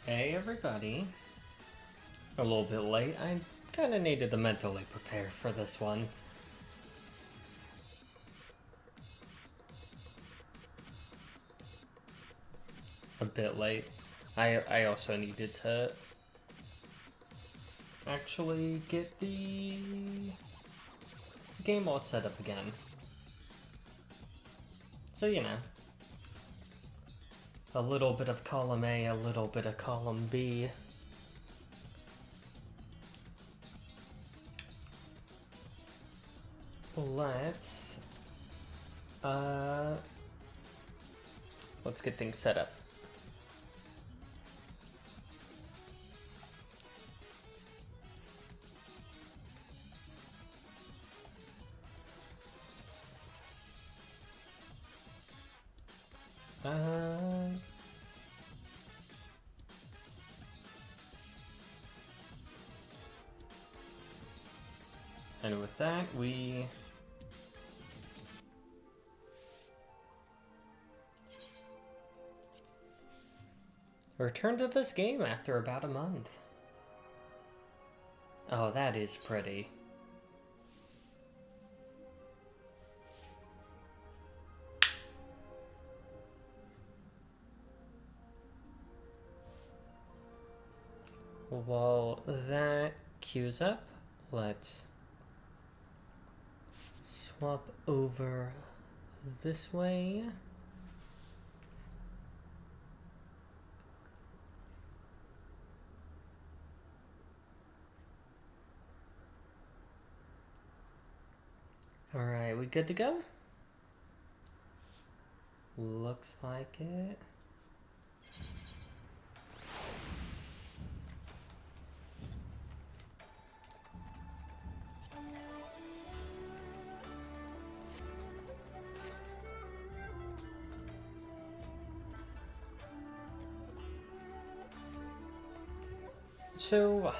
Hey everybody. A little bit late. I kinda needed to mentally prepare for this one. A bit late. I also needed to actually get the game all set up again. So, you know. A little bit of column A, a little bit of column B. Let's get things set up. And with that, we return to this game after about a month. Oh, that is pretty. While that queues up, let's swap over this way. Alright, we good to go? Looks like it. So,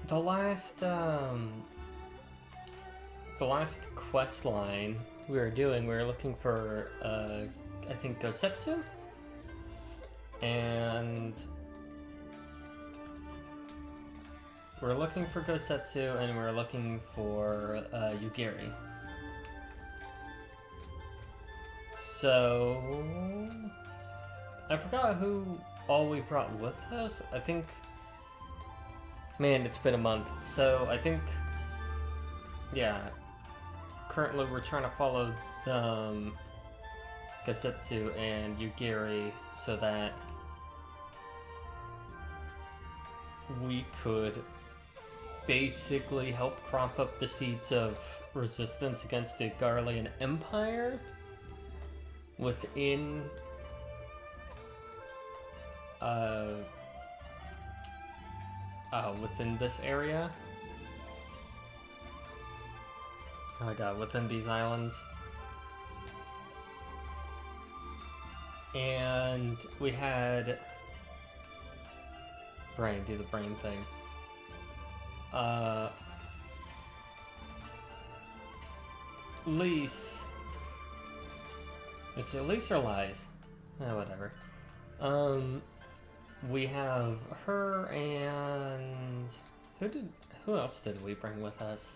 the last quest line we were looking for, I think Gosetsu? And we're looking for Gosetsu and we're looking for, Yugiri. So, I forgot who all we brought with us. I think, man, it's been a month. So I think, yeah, currently we're trying to follow Gosetsu and Yugiri so that we could basically help crop up the seeds of resistance against the Garlean Empire within within this area. Oh my god, within these islands. And we had Brain do the brain thing. Lise. Is it Lise or Lies? Whatever. We have her and who else did we bring with us?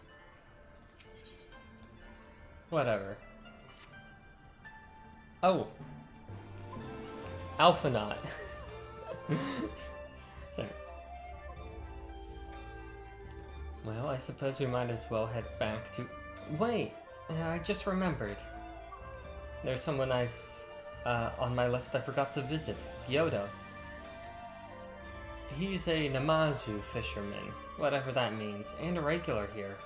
Whatever. Oh, Alphanaut. Sorry. Well, I suppose we might as well head back to. Wait, I just remembered. There's someone I've on my list I forgot to visit. Yoda. He's a Namazu fisherman, whatever that means, and a regular here.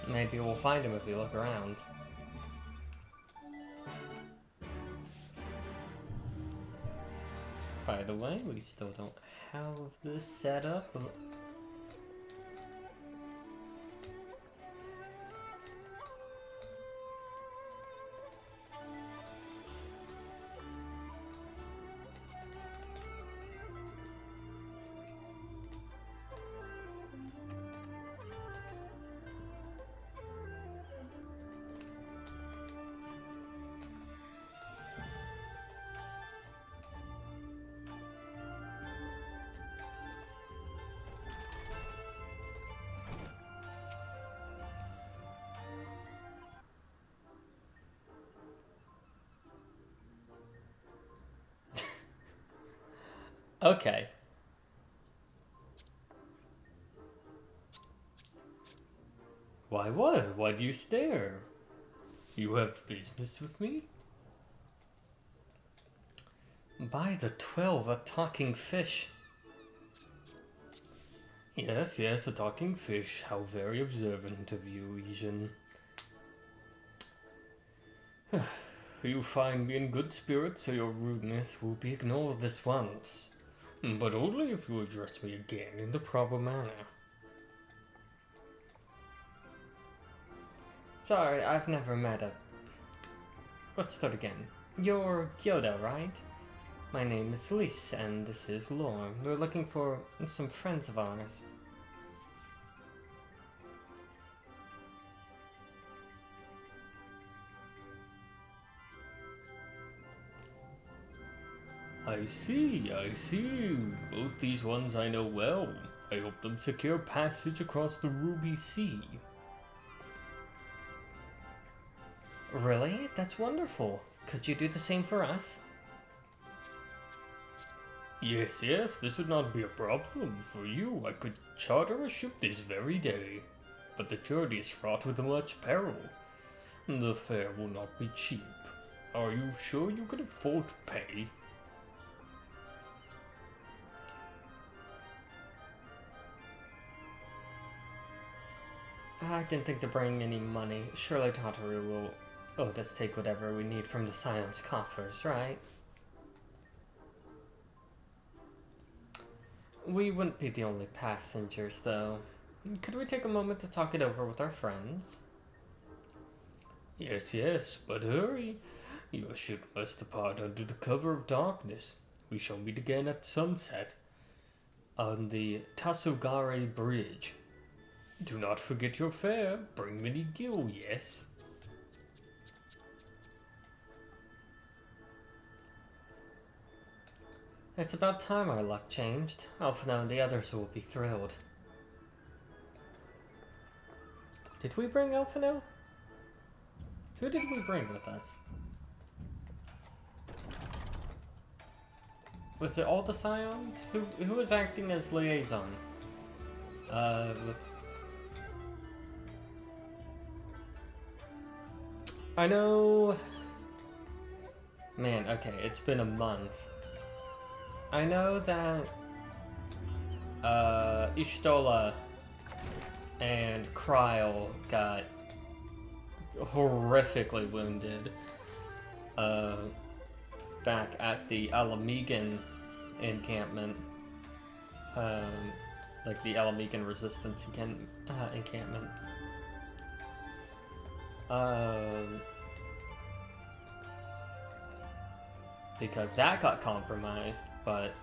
Maybe we'll find him if we look around. By the way, we still don't have this set up. Okay. Why what? Why do you stare? You have business with me? By the 12, a talking fish. Yes, yes, a talking fish. How very observant of you, Ijin. You find me in good spirits, so your rudeness will be ignored this once. But only if you address me again in the proper manner. Sorry, I've never met a... Let's start again. You're Gyoda, right? My name is Lise, and this is Lore. We're looking for some friends of ours. I see. Both these ones I know well. I help them secure passage across the Ruby Sea. Really? That's wonderful. Could you do the same for us? Yes, this would not be a problem. For you, I could charter a ship this very day. But the journey is fraught with much peril. The fare will not be cheap. Are you sure you can afford to pay? I didn't think to bring any money. Surely Tataru will let us take whatever we need from the Scion's coffers, right? We wouldn't be the only passengers, though. Could we take a moment to talk it over with our friends? Yes, but hurry. Your ship must depart under the cover of darkness. We shall meet again at sunset on the Tasugare Bridge. Do not forget your fare. Bring many gil, yes? It's about time our luck changed. Alphino and the others will be thrilled. Did we bring Alphino? Who did we bring with us? Was it all the Scions? Who was acting as liaison? I know... Man, okay, it's been a month. I know that Ishtola and Kryl got horrifically wounded back at the Alamegan encampment. Like the Alamegan resistance encampment. Because that got compromised, but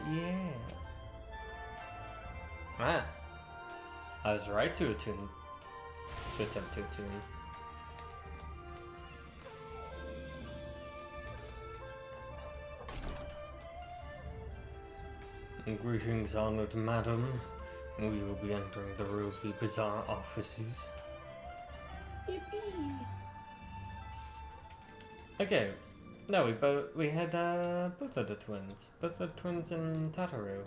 yeah. I was right to attempt to attune. Greetings, honored madam. We will be entering the Ruby Bazaar offices. Yippee! Okay. No, we had both of the twins in Tataru.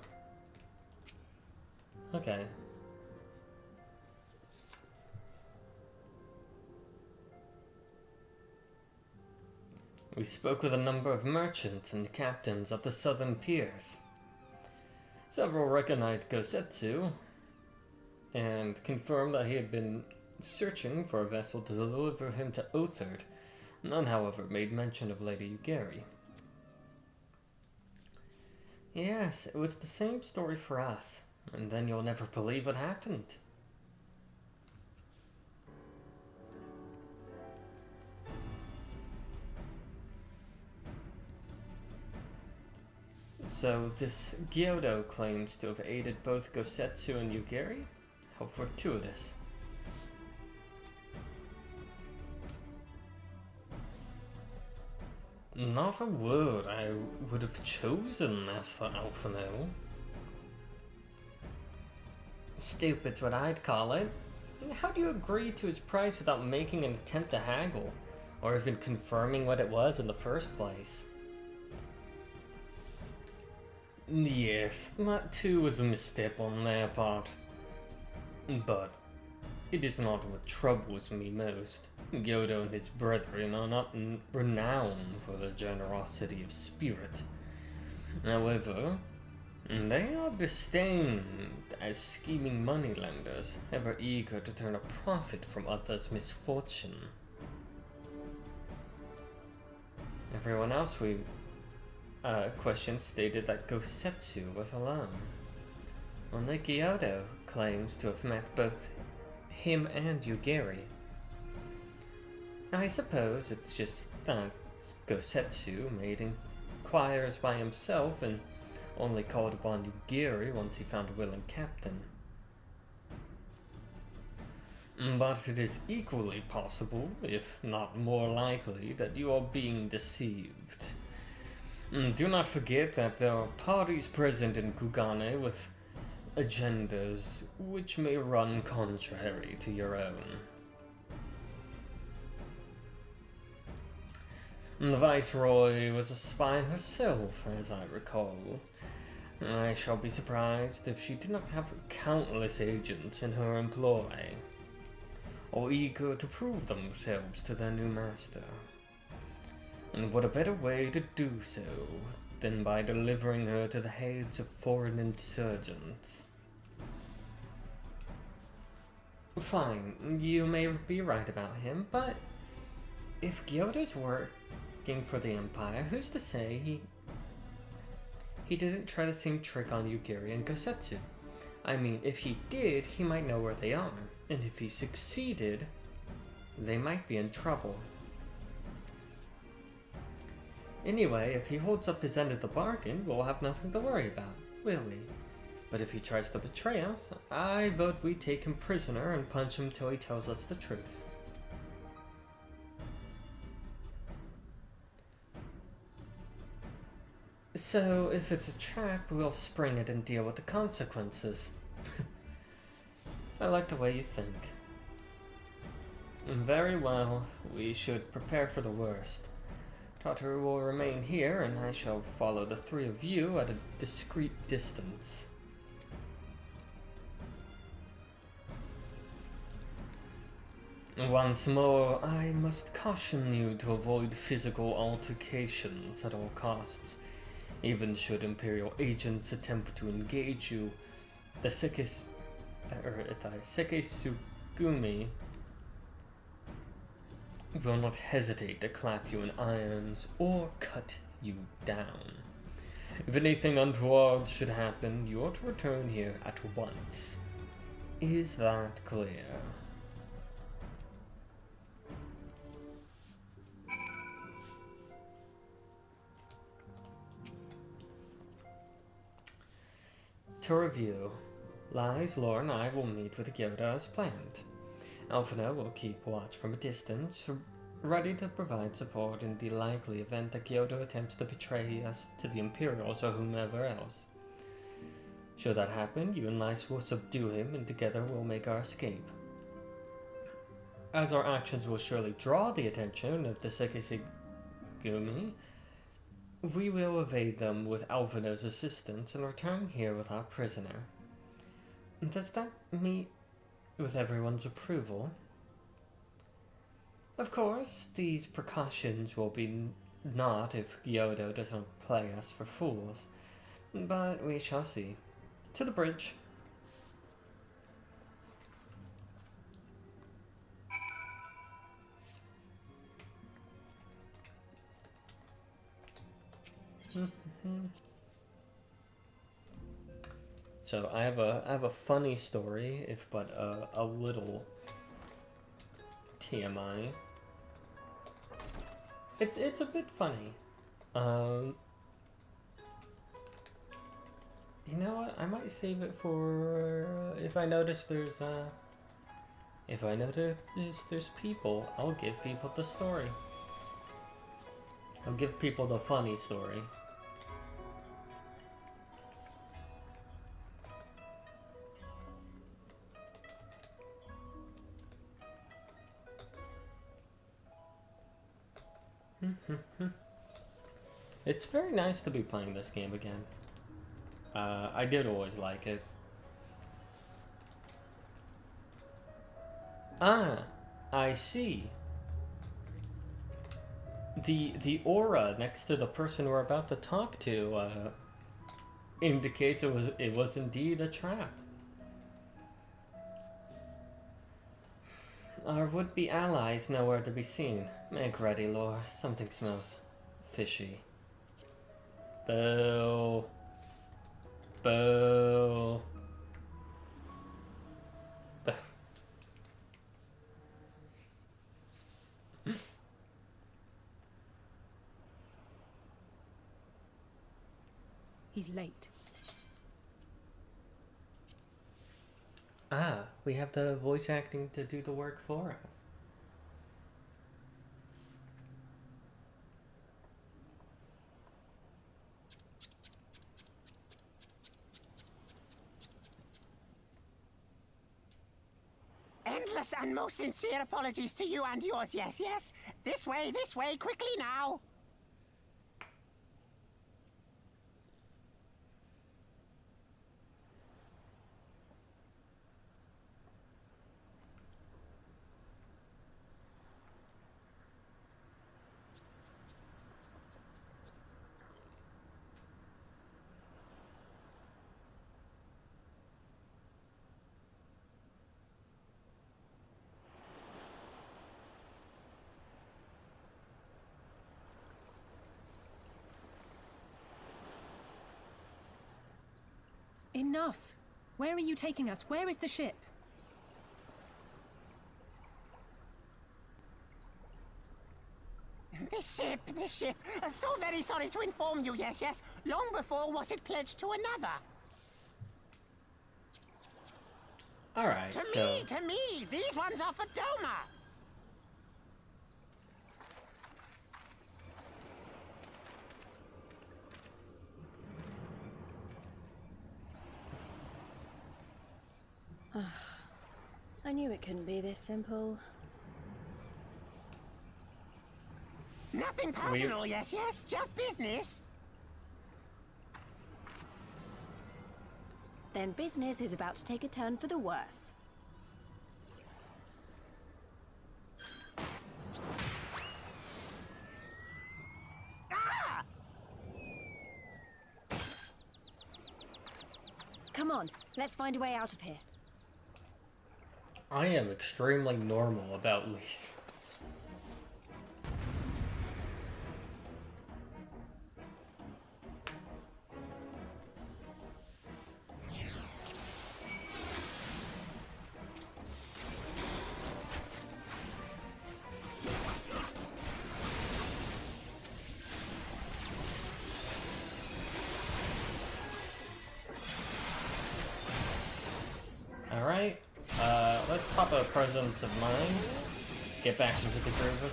Okay. We spoke with a number of merchants and captains of the southern piers. Several recognized Gosetsu and confirmed that he had been searching for a vessel to deliver him to Othard. None, however, made mention of Lady Yugiri. Yes, it was the same story for us, and then you'll never believe what happened. So this Gyodo claims to have aided both Gosetsu and Yugiri? How fortuitous. Not a word I would have chosen, Master Alphino. Stupid's what I'd call it. How do you agree to his price without making an attempt to haggle, or even confirming what it was in the first place? Yes, that too was a misstep on their part. But it is not what troubles me most. Gyodo and his brethren are not renowned for their generosity of spirit. However, they are disdained as scheming moneylenders, ever eager to turn a profit from others' misfortune. Everyone else we questioned stated that Gosetsu was alone. Only Gyodo claims to have met both him and Yugiri. I suppose it's just that Gosetsu made inquiries by himself and only called upon Yugiri once he found a willing captain. But it is equally possible, if not more likely, that you are being deceived. Do not forget that there are parties present in Kugane with agendas which may run contrary to your own. The Viceroy was a spy herself, as I recall. I shall be surprised if she did not have countless agents in her employ, all eager to prove themselves to their new master. And what a better way to do so than by delivering her to the heads of foreign insurgents? Fine, you may be right about him, but if Gyoda's working for the Empire, who's to say he didn't try the same trick on Yugiri and Gosetsu? I mean, if he did, he might know where they are, and if he succeeded, they might be in trouble. Anyway, if he holds up his end of the bargain, we'll have nothing to worry about, will we? But if he tries to betray us, I vote we take him prisoner and punch him till he tells us the truth. So, if it's a trap, we'll spring it and deal with the consequences. I like the way you think. Very well, we should prepare for the worst. Tataru will remain here, and I shall follow the three of you at a discreet distance. Once more, I must caution you to avoid physical altercations at all costs. Even should Imperial agents attempt to engage you, the Sekisugumi will not hesitate to clap you in irons or cut you down. If anything untoward should happen, you ought to return here at once. Is that clear? To review, Lies, Lore, and I will meet with Gyoda as planned. Alphina will keep watch from a distance, ready to provide support in the likely event that Gyoda attempts to betray us to the Imperials or whomever else. Should that happen, you and Lies will subdue him, and together we'll make our escape. As our actions will surely draw the attention of the Sekisugumi, we will evade them with Alphina's assistance and return here with our prisoner. Does that meet with everyone's approval? Of course, these precautions will be not if Gyodo doesn't play us for fools, but we shall see. To the bridge. So I have a funny story, if but a little TMI. It's a bit funny. You know what? I might save it for if I notice there's people. I'll give people the story. I'll give people the funny story. It's very nice to be playing this game again. I did always like it. Ah, I see. The aura next to the person we're about to talk to indicates it was indeed a trap. Our would-be allies nowhere to be seen. Make ready, Laura. Something smells fishy. Boo. Boo. Boo. He's late. Ah, we have the voice acting to do the work for us. Endless and most sincere apologies to you and yours, yes, yes. This way, quickly now. Enough! Where are you taking us? Where is the ship? This ship. So very sorry to inform you, yes, yes. Long before was it pledged to another. Alright, To me, these ones are for Doma. I knew it couldn't be this simple. Nothing personal, yes, yes. Just business. Then business is about to take a turn for the worse. Ah! Come on, let's find a way out of here. I am extremely normal about Lisa. Alright, let's pop a presence of mind. Get back into the groove of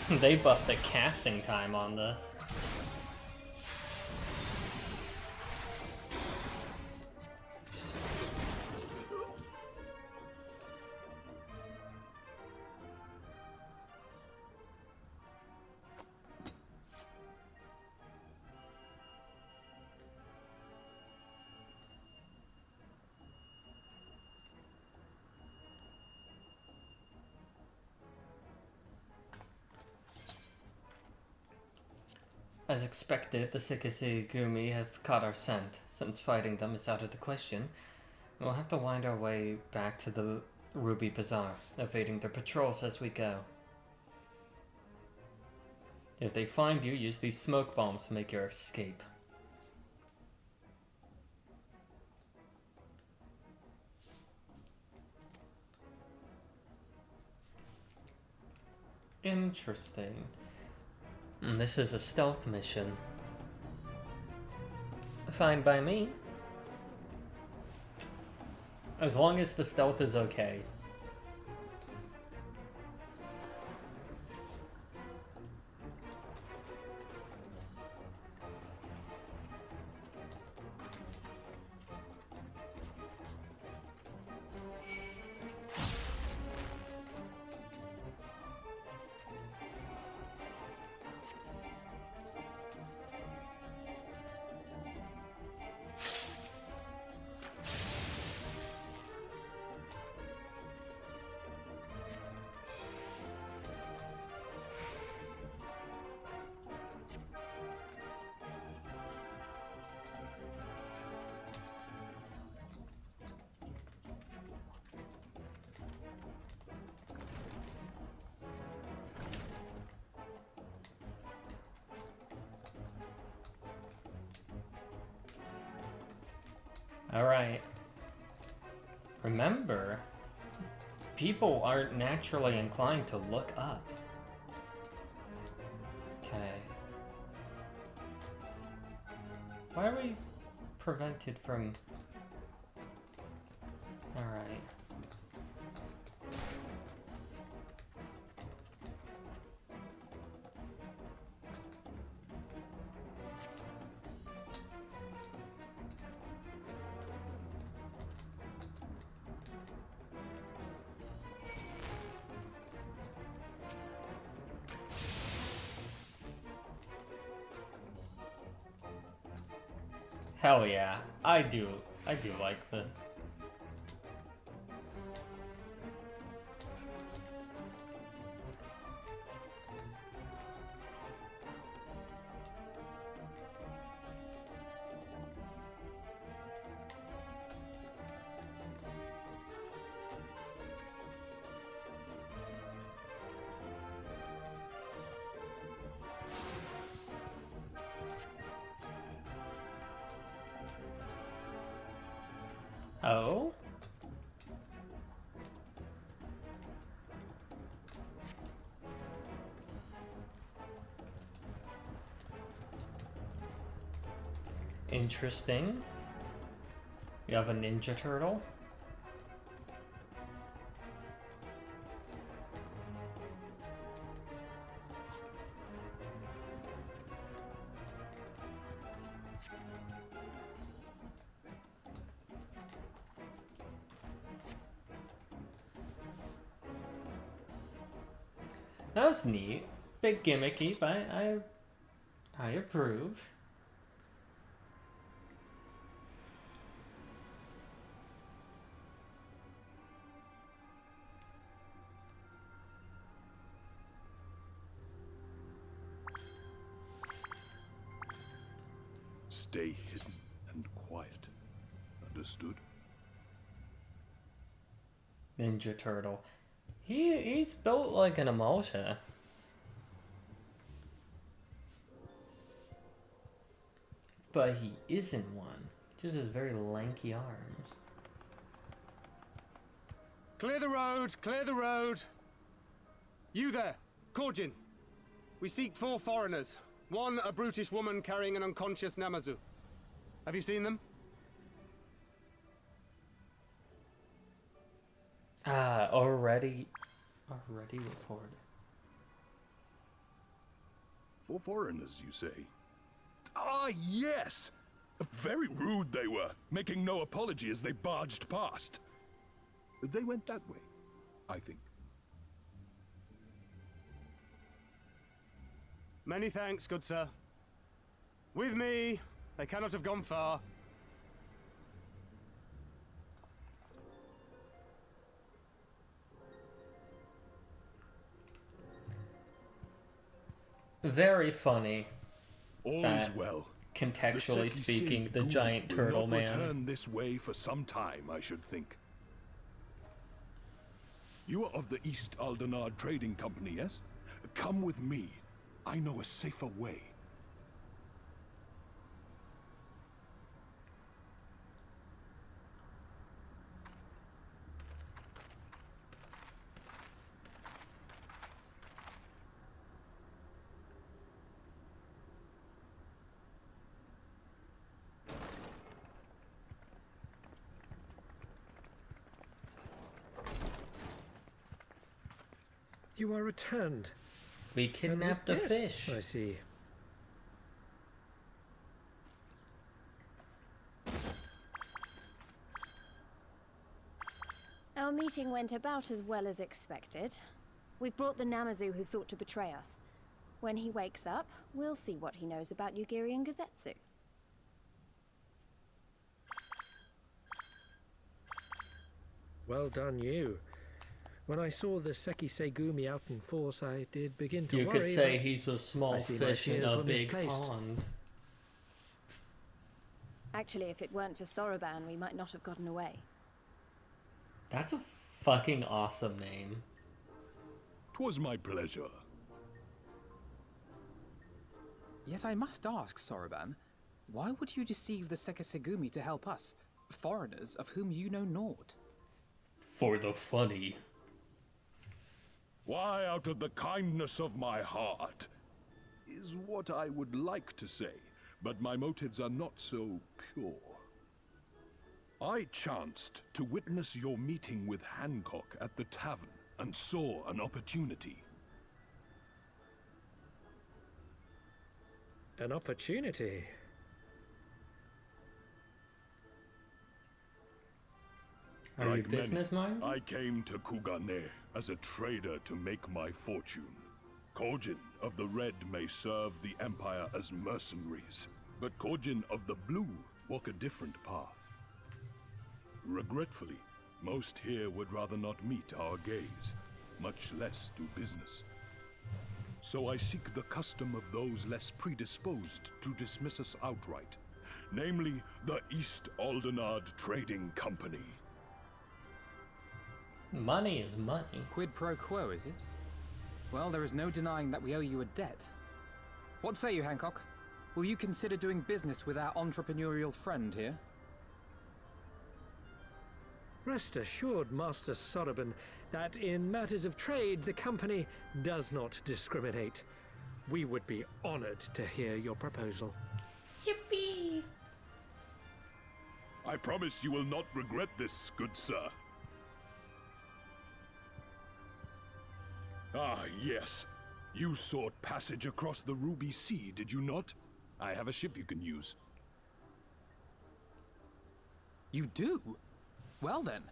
things. They buffed the casting time on this. As expected, the Sikasi Gumi have caught our scent. Since fighting them is out of the question, we'll have to wind our way back to the Ruby Bazaar, evading their patrols as we go. If they find you, use these smoke bombs to make your escape. Interesting. This is a stealth mission. Fine by me. As long as the stealth is okay. Alright. Remember, people aren't naturally inclined to look up. Okay. Why are we prevented from... Alright. Hell yeah, I do like the... Oh? Interesting. We have a Ninja Turtle. That was neat. Bit gimmicky, but I approve. Stay hidden and quiet. Understood? Ninja Turtle. He's built like an emulsion. But he isn't one. Just has very lanky arms. Clear the road! Clear the road! You there, Korjin. We seek 4 foreigners. One, a brutish woman carrying an unconscious Namazu. Have you seen them? Ah, already reported. 4 foreigners, you say? Ah, yes! Very rude they were, making no apology as they barged past. They went that way, I think. Many thanks, good sir. With me, they cannot have gone far. Very funny. All That- is well. Contextually The speaking, the Sekisei giant will turtle not man. return this way for some time, I should think. You are of the East Aldenard Trading Company, yes? Come with me. I know a safer way. You are returned. We kidnapped the Yes, fish. I see. Our meeting went about as well as expected. We've brought the Namazu who thought to betray us. When he wakes up, we'll see what he knows about Yugiri and Gazetsu. Well done, you. When I saw the Sekisei Gumi out in force, I did begin to You worry. could say but he's a small I see my fish in fears a were big misplaced. pond. Actually, if it weren't for Soroban, we might not have gotten away. That's a fucking awesome name. 'Twas my pleasure. Yet I must ask, Soroban, why would you deceive the Sekisegumi to help us? foreigners of whom you know naught. For the funny. Why, out of the kindness of my heart, is what I would like to say, but my motives are not so pure. I chanced to witness your meeting with Hancock at the tavern and saw an opportunity. An opportunity? Are you Like many, business-minded? I came to Kugane as a trader to make my fortune. Kojin of the Red may serve the Empire as mercenaries, but Kojin of the Blue walk a different path. Regretfully, most here would rather not meet our gaze, much less do business. So I seek the custom of those less predisposed to dismiss us outright, namely the East Aldenard Trading Company. Money is money. Quid pro quo, is it? Well, there is no denying that we owe you a debt. What say you, Hancock? Will you consider doing business with our entrepreneurial friend here? Rest assured, Master Soroban, that in matters of trade, the company does not discriminate. We would be honored to hear your proposal. Yippee! I promise you will not regret this, good sir. Ah, yes. You sought passage across the Ruby Sea, did you not? I have a ship you can use. You do? Well then,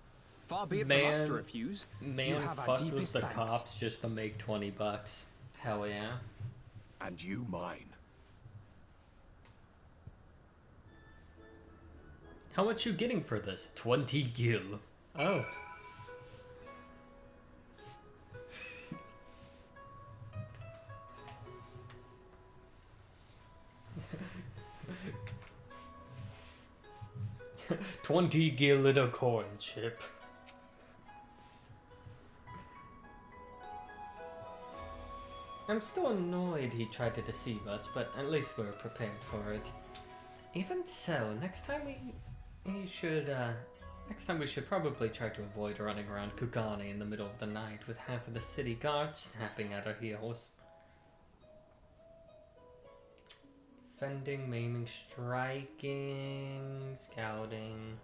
far be it from us to refuse. You Man, have our fuck with deepest the thanks. cops just to make 20 bucks. Hell yeah. And you mine. How much you getting for this? 20 gil. Oh. $20 gil in a coin chip. I'm still annoyed he tried to deceive us, but at least we're prepared for it. Even so, next time we should probably try to avoid running around Kugane in the middle of the night with half of the city guards snapping at our heels. Fending, maiming, striking, scouting.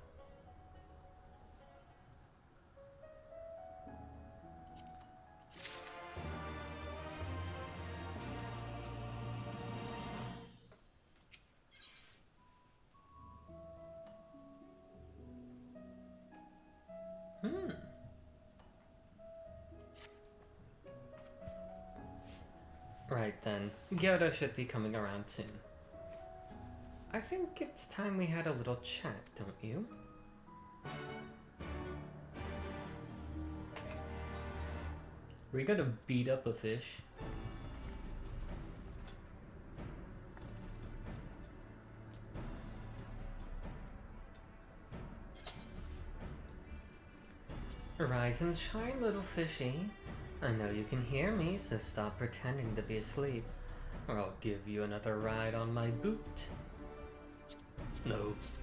Right then, Gyoto should be coming around soon. I think it's time we had a little chat, don't you? We gotta beat up a fish. Rise and shine, little fishy. I know you can hear me, so stop pretending to be asleep, or I'll give you another ride on my boot.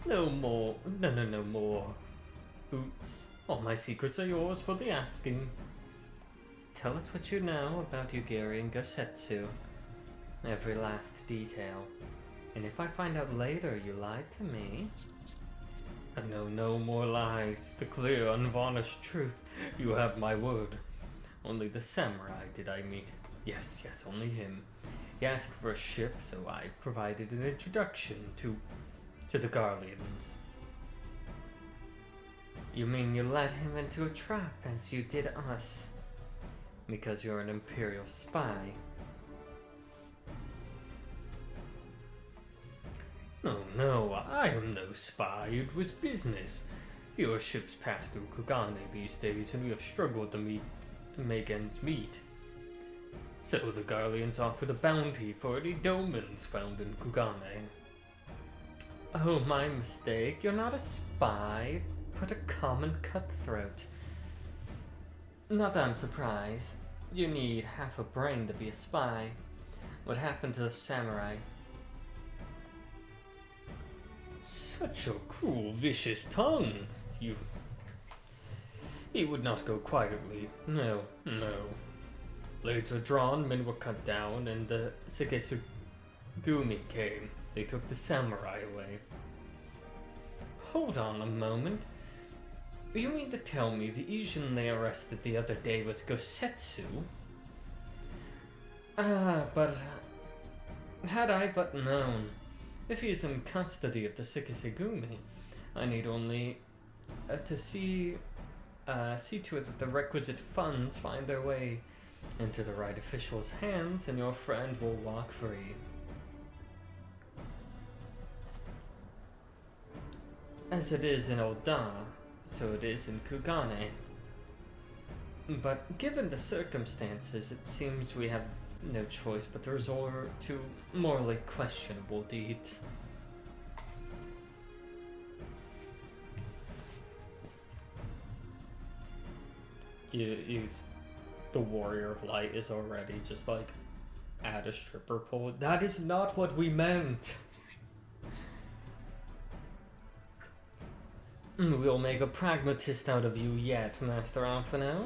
No more. No more. Boots. All my secrets are yours for the asking. Tell us what you know about Yugiri and Gosetsu. Every last detail. And if I find out later you lied to me... I know no more lies. The clear, unvarnished truth. You have my word. Only the samurai did I meet. Yes, only him. He asked for a ship, so I provided an introduction to the Garleans. You mean you led him into a trap as you did us? Because you're an Imperial spy. No, I am no spy. It was business. Fewer ships pass through Kugane these days, and we have struggled to make ends meet. So the Garleans offered a bounty for any domens found in Kugane. Oh, my mistake. You're not a spy, but a common cutthroat. Not that I'm surprised. You need half a brain to be a spy. What happened to the samurai? Such a cruel, vicious tongue. He would not go quietly. No, no. Blades were drawn, men were cut down, and the Sekisugumi came. They took the samurai away. Hold on a moment. You mean to tell me the Asian they arrested the other day was Gosetsu? But had I but known. If he is in custody of the Sekisugumi, I need only to see to it that the requisite funds find their way into the right official's hands, and your friend will walk free. As it is in Oda, so it is in Kugane. But given the circumstances, it seems we have no choice but to resort to morally questionable deeds. The Warrior of Light is already just like at a stripper pole. That is not what we meant. We'll make a pragmatist out of you yet, Master Alphonel.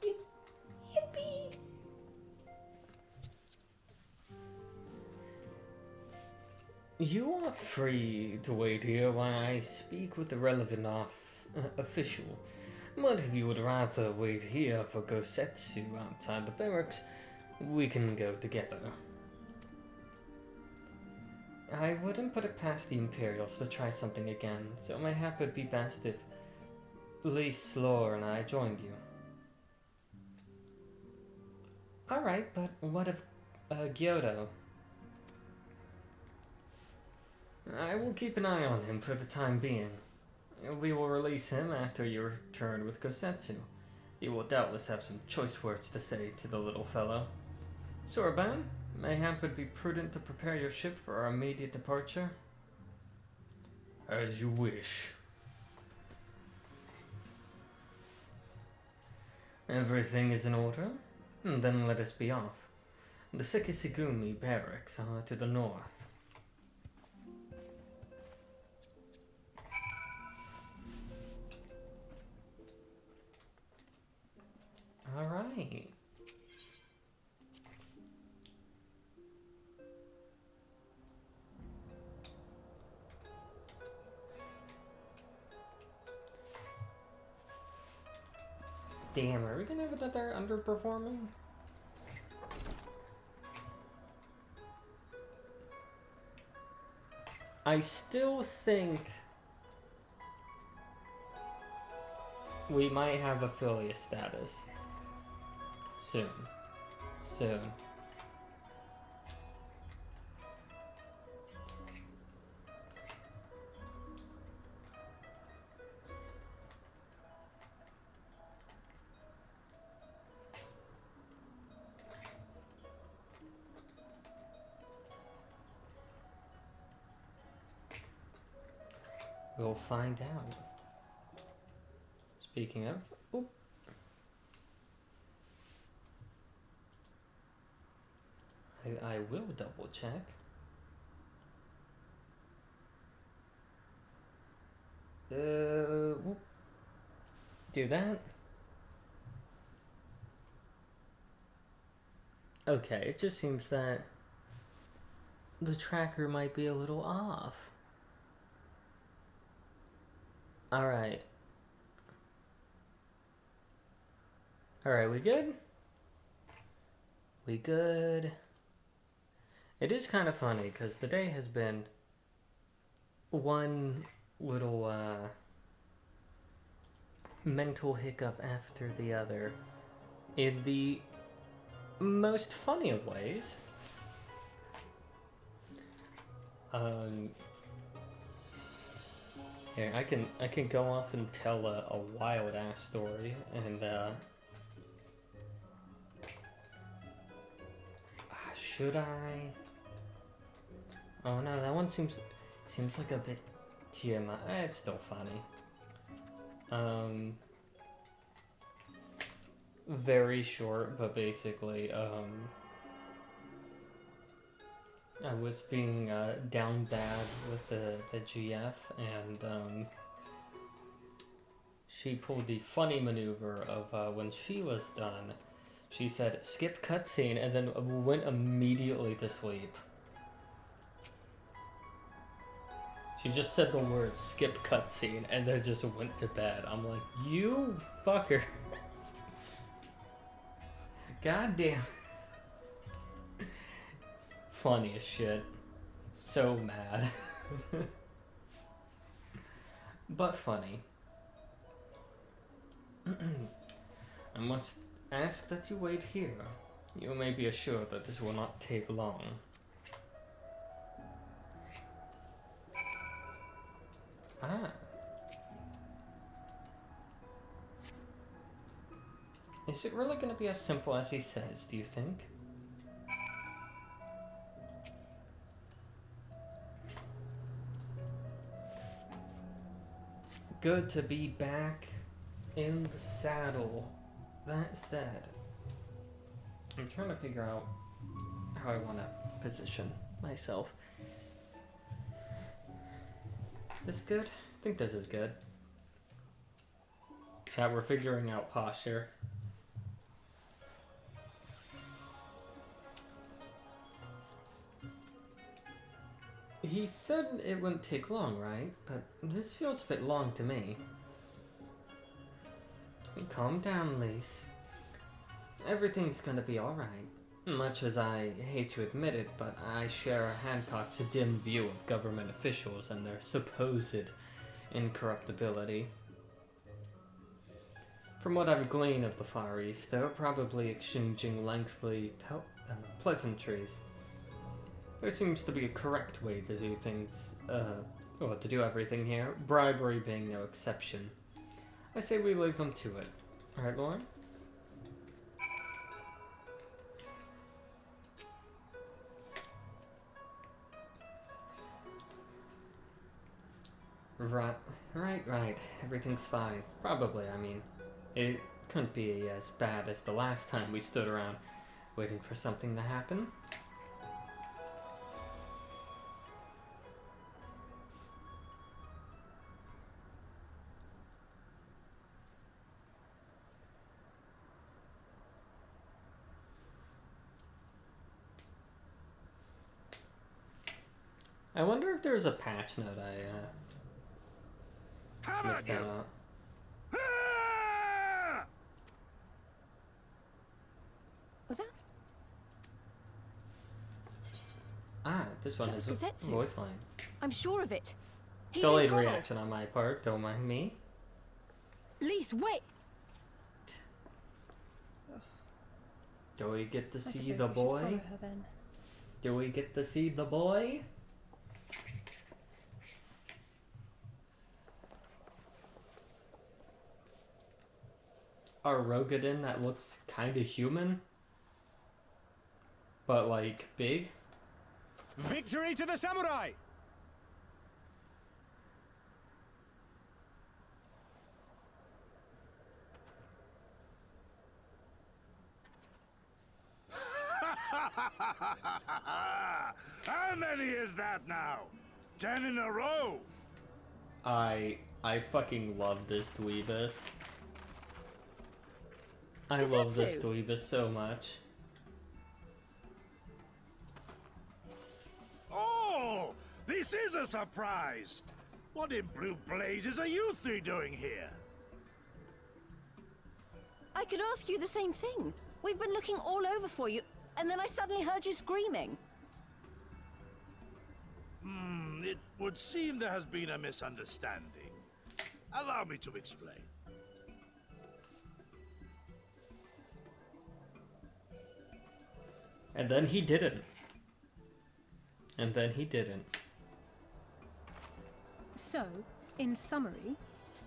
Yippee! You are free to wait here while I speak with the relevant official. But if you would rather wait here for Gosetsu outside the barracks, we can go together. I wouldn't put it past the Imperials to try something again, so mayhap it'd be best if Lee Slore and I joined you. Alright, but what of Gyoto? I will keep an eye on him for the time being. We will release him after your return with Gosetsu. He will doubtless have some choice words to say to the little fellow. Soraban, mayhap it'd be prudent to prepare your ship for our immediate departure? As you wish. Everything is in order? Then let us be off. The Sekisugumi barracks are to the north. Alright. Damn, are we gonna have another underperforming? I still think we might have affiliate status. Soon. We'll find out. Speaking of, oop. I will double check. Whoop. Do that. Okay, it just seems that the tracker might be a little off. Alright. Alright, we good? We good? It is kind of funny, because the day has been one little, mental hiccup after the other. In the most funny of ways. Here, I can go off and tell a wild ass story, and should I? Oh no, that one seems like a bit TMI. It's still funny. Very short, but basically, I was being down bad with the GF, and she pulled the funny maneuver of when she was done, she said, skip cutscene, and then went immediately to sleep. She just said the word skip cutscene, and then just went to bed. I'm like, you fucker. God damn. Funny as shit. So mad. But funny. I must ask that you wait here. You may be assured that this will not take long. Ah. Is it really going to be as simple as he says, do you think? Good to be back in the saddle. That said, I'm trying to figure out how I want to position myself. This good? I think this is good. Chat, we're figuring out posture. He said it wouldn't take long, right? But this feels a bit long to me. Calm down, Lise. Everything's gonna be alright. Much as I hate to admit it, but I share Hancock's dim view of government officials and their supposed incorruptibility. From what I've gleaned of the Far East, they're probably exchanging lengthy pleasantries. There seems to be a correct way to do things, or to do everything here, bribery being no exception. I say we leave them to it. Alright, Lauren? Right. Everything's fine. Probably, I mean. It couldn't be as bad as the last time we stood around waiting for something to happen. I wonder if there's a patch note I missed out on. Was that? Ah, this one is a Gazetsu. voice line. I'm sure of it. He's in Delayed trouble. reaction on my part, don't mind me. Lise, wait! Do we get to I see suppose the we should boy? follow her then. Do we get to see the boy? A Rogadin that looks kinda human, but like big. Victory to the samurai! How many is that now? 10 in a row? I fucking love this dweebus. I love this dweebus so much. Oh, this is a surprise. What in blue blazes are you three doing here? I could ask you the same thing. We've been looking all over for you, and then I suddenly heard you screaming. It would seem there has been a misunderstanding. Allow me to explain. And then he didn't. And then he didn't. So, in summary,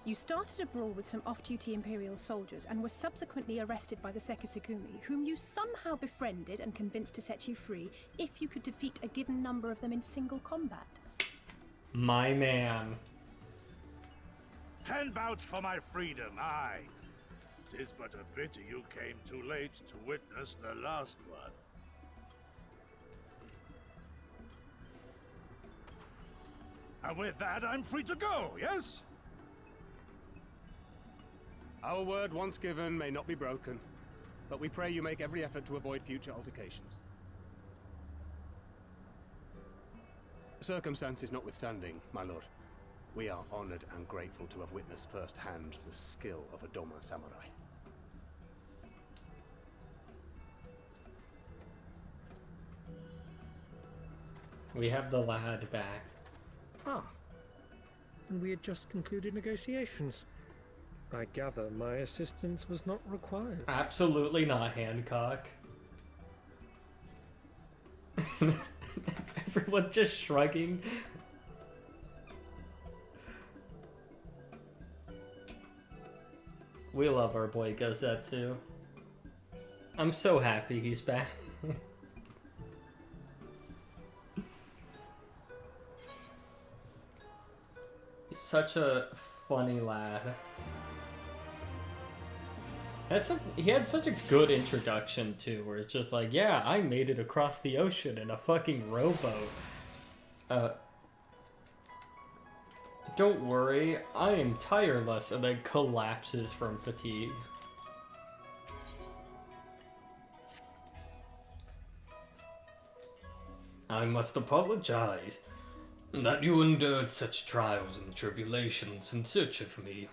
you started a brawl with some off-duty Imperial soldiers and were subsequently arrested by the Sekisagumi, whom you somehow befriended and convinced to set you free if you could defeat a given number of them in single combat. My man. 10 bouts for my freedom, aye. 'Tis but a pity you came too late to witness the last one. And with that, I'm free to go, yes? Our word once given may not be broken, but we pray you make every effort to avoid future altercations. Circumstances notwithstanding, my lord, we are honored and grateful to have witnessed firsthand the skill of a Doma samurai. We have the lad back. Ah, and we had just concluded negotiations. I gather my assistance was not required. Absolutely not, Hancock. Everyone just shrugging. We love our boy Gozetsu. I'm so happy he's back. He's such a funny lad. He had such a good introduction too, where it's just like, yeah, I made it across the ocean in a fucking rowboat. Don't worry, I am tireless, and then collapses from fatigue. I must apologize that you endured such trials and tribulations in search of me.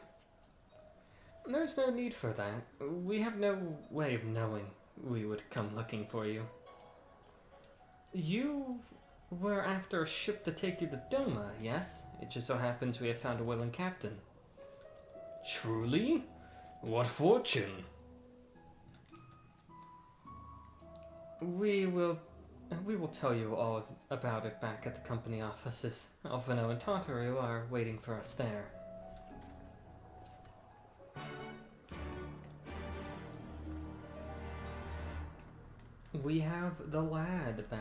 There's no need for that. We have no way of knowing we would come looking for you. You were after a ship to take you to Doma, yes? It just so happens we have found a willing captain. Truly? What fortune? We will tell you all about it back at the company offices. Alphino and Tataru are waiting for us there. We have the lad back.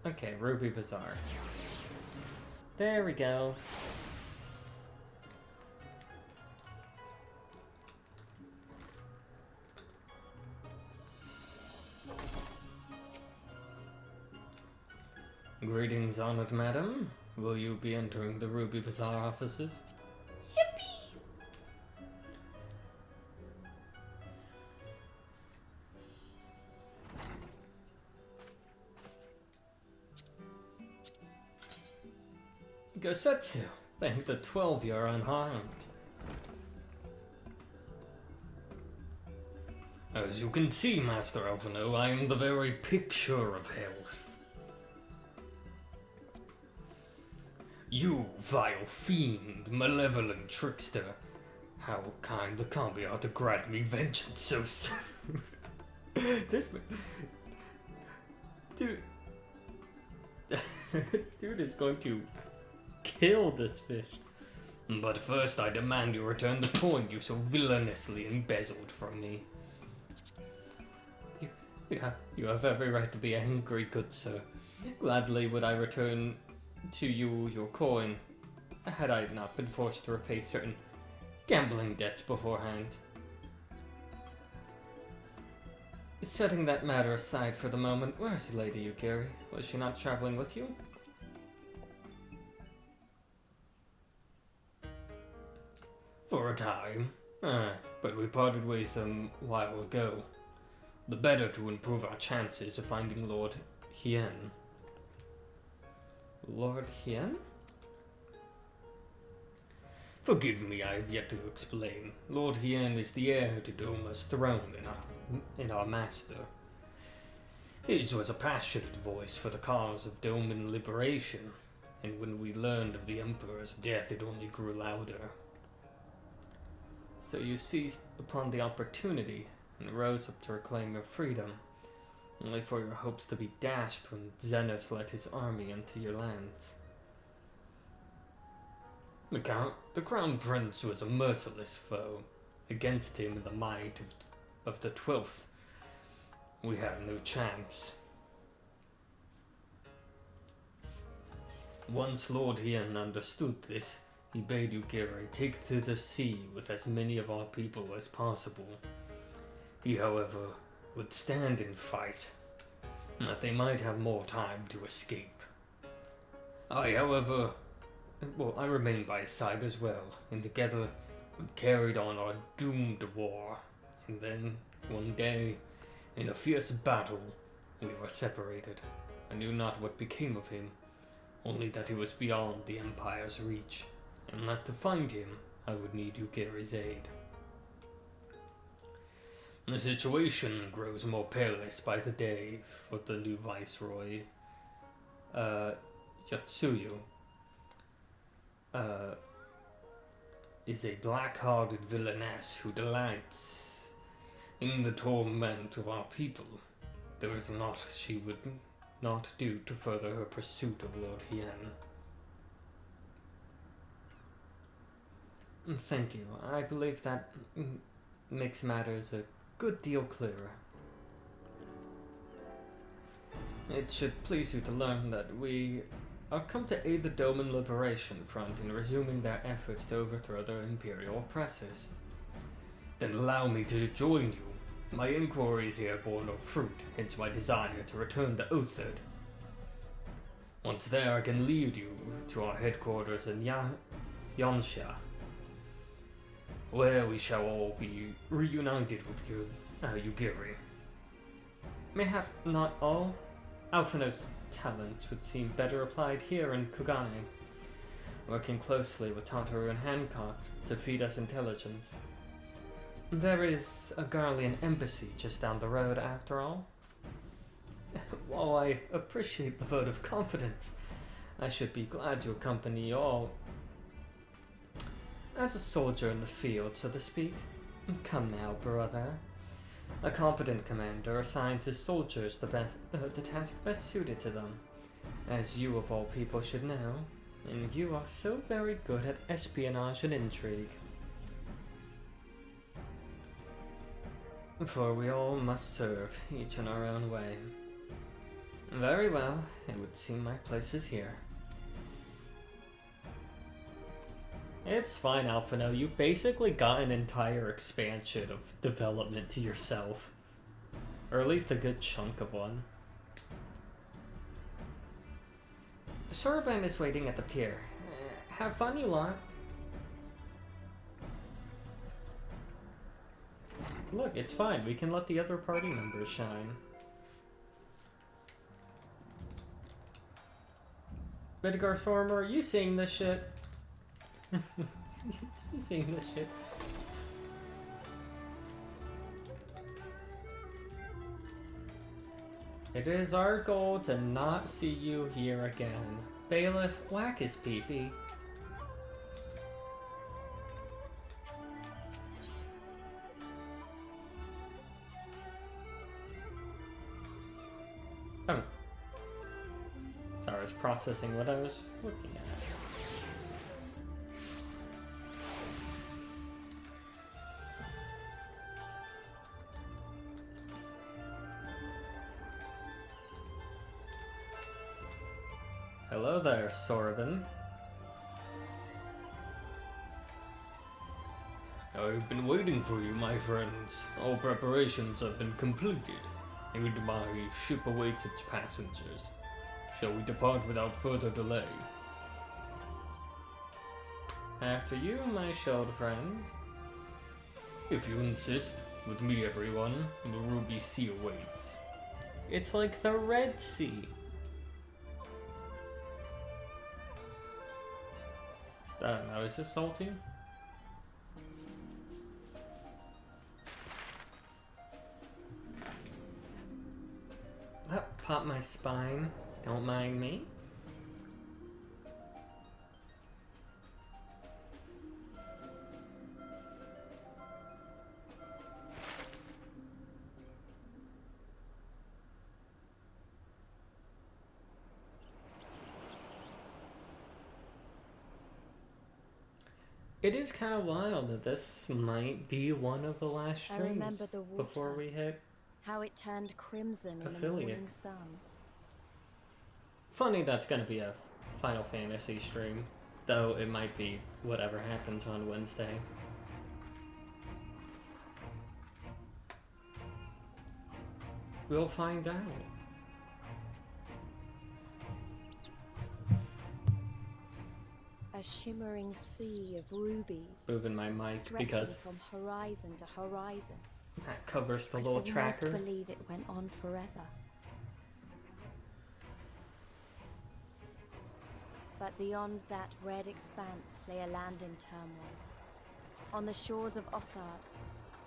Okay, Ruby Bazaar. There we go. Greetings, honored madam. Will you be entering the Ruby Bazaar offices? Yippee! Gosetsu, thank the 12 you're unharmed. As you can see, Master Alphino, I am the very picture of health. You, vile fiend, malevolent trickster, how kind the Kambi are to grant me vengeance so soon. This... Dude... Dude is going to kill this fish. But first I demand you return the coin you so villainously embezzled from me. You have every right to be angry, good sir. Gladly would I return to you your coin, had I not been forced to repay certain gambling debts beforehand. Setting that matter aside for the moment, where's Lady Yugiri? Was she not traveling with you? For a time. But we parted ways some while ago. The better to improve our chances of finding Lord Hien. Lord Hien? Forgive me, I have yet to explain. Lord Hien is the heir to Doma's throne in our master. His was a passionate voice for the cause of Doman liberation, and when we learned of the Emperor's death, it only grew louder. So you seized upon the opportunity and rose up to reclaim your freedom, only for your hopes to be dashed when Xenos led his army into your lands. The Crown Prince was a merciless foe. Against him, the might of the 12th we had no chance. Once Lord Hien understood this, he bade Ugiri take to the sea with as many of our people as possible. He, however, would stand and fight, that they might have more time to escape. I, however, I remained by his side as well, and together we carried on our doomed war. And then, one day, in a fierce battle, we were separated. I knew not what became of him, only that he was beyond the Empire's reach, and that to find him, I would need Ugiri's aid. The situation grows more perilous by the day for the new Viceroy, Yatsuyu, is a black-hearted villainess who delights in the torment of our people. There is naught she would not do to further her pursuit of Lord Hien. Thank you. I believe that makes matters a good deal clearer. It should please you to learn that we are come to aid the Doman Liberation Front in resuming their efforts to overthrow their imperial oppressors. Then allow me to join you. My inquiries here bore no fruit, hence my desire to return to Othid. Once there, I can lead you to our headquarters in Yansha, where we shall all be reunited with Ugiri. Mayhap not all. Alphino's talents would seem better applied here in Kugane, working closely with Tataru and Hancock to feed us intelligence. There is a Garlean embassy just down the road, after all. While I appreciate the vote of confidence, I should be glad to accompany you all as a soldier in the field, so to speak. Come now, brother. A competent commander assigns his soldiers the task best suited to them, as you of all people should know, and you are so very good at espionage and intrigue. For we all must serve, each in our own way. Very well, it would seem my place is here. It's fine, Alphino. You basically got an entire expansion of development to yourself. Or at least a good chunk of one. Soroban is waiting at the pier. Have fun, you lot. Look, it's fine. We can let the other party members shine. Vidgar Stormer, are you seeing this shit? You seeing this shit? It is our goal to not see you here again. Bailiff, whack his pee-pee. Oh. Sorry, I was processing what I was looking at. Hello there, Soroban. I've been waiting for you, my friends. All preparations have been completed, and my ship awaits its passengers. Shall we depart without further delay? After you, my shelled friend. If you insist, with me everyone, the Ruby Sea awaits. It's like the Red Sea. I don't know, is this salty? That popped my spine. Don't mind me. It is kind of wild that this might be one of the last I streams remember the water. before we hit How it turned crimson in the Affiliate. morning sun. Funny that's gonna be a Final Fantasy stream, though it might be whatever happens on Wednesday. We'll find out. A shimmering sea of rubies. Moving my mic stretching because from horizon to horizon. that covers the I'd little almost tracker. believe it went on forever. But beyond that red expanse lay a land in turmoil. On the shores of Othard,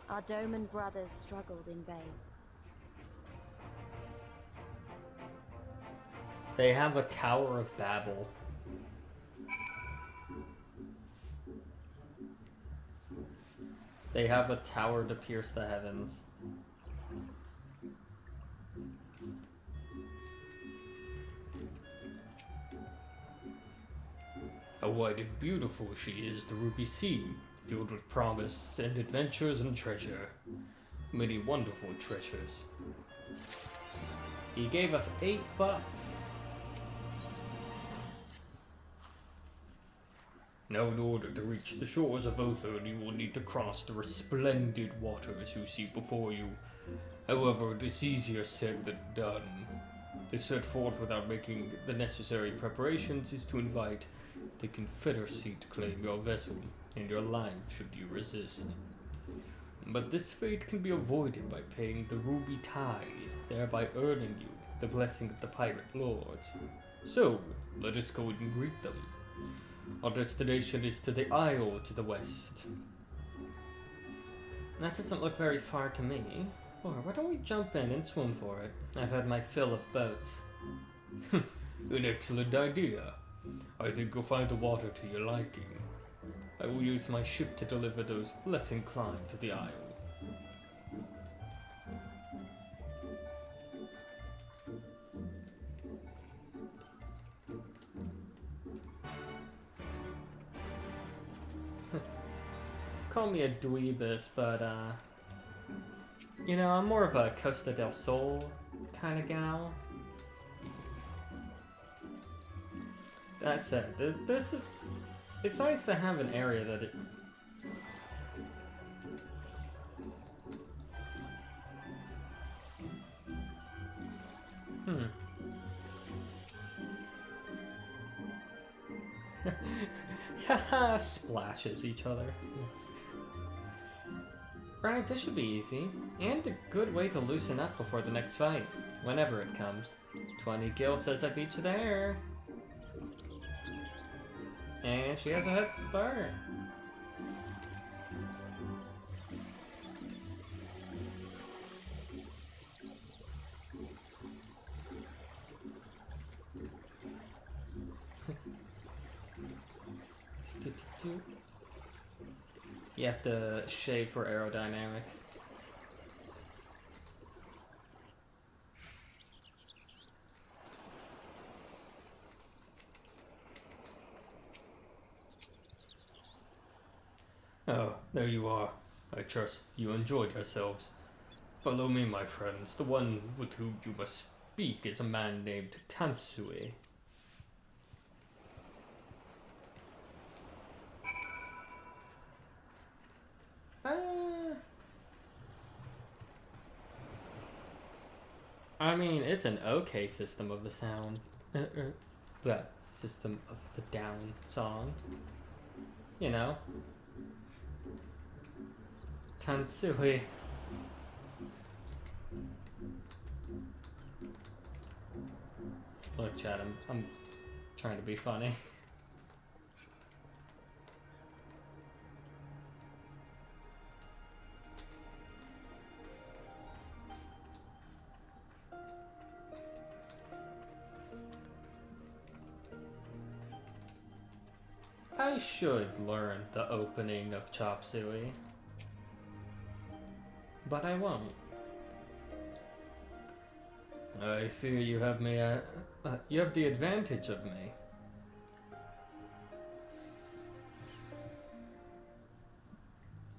our Doman brothers struggled in vain. They have a Tower of Babel. They have a tower to pierce the heavens. How wide and beautiful she is, the Ruby Sea, filled with promise and adventures and treasure. Many wonderful treasures. He gave us $8. Now in order to reach the shores of Othard, you will need to cross the resplendent waters you see before you. However, it is easier said than done. To set forth without making the necessary preparations is to invite the Confederacy to claim your vessel and your life should you resist. But this fate can be avoided by paying the Ruby Tithe, thereby earning you the blessing of the pirate lords. So, let us go and greet them. Our destination is to the Isle to the west. That doesn't look very far to me. Or why don't we jump in and swim for it? I've had my fill of boats. An excellent idea. I think you'll find the water to your liking. I will use my ship to deliver those less inclined to the Isle. Call me a dweebus, but you know, I'm more of a Costa del Sol kind of gal. That said, it's nice to have an area that it... Haha, splashes each other. Right, this should be easy. And a good way to loosen up before the next fight. Whenever it comes. 20 gil says I beat you there. And she has a head start. You have to shave for aerodynamics. Oh, there you are. I trust you enjoyed yourselves. Follow me, my friends. The one with whom you must speak is a man named Tansui. I mean, it's an okay system of the sound. That system of the down song. You know. Tansui. Look, Chad, I'm trying to be funny. I should learn the opening of Chop Suey, but I won't. I fear you have me you have the advantage of me.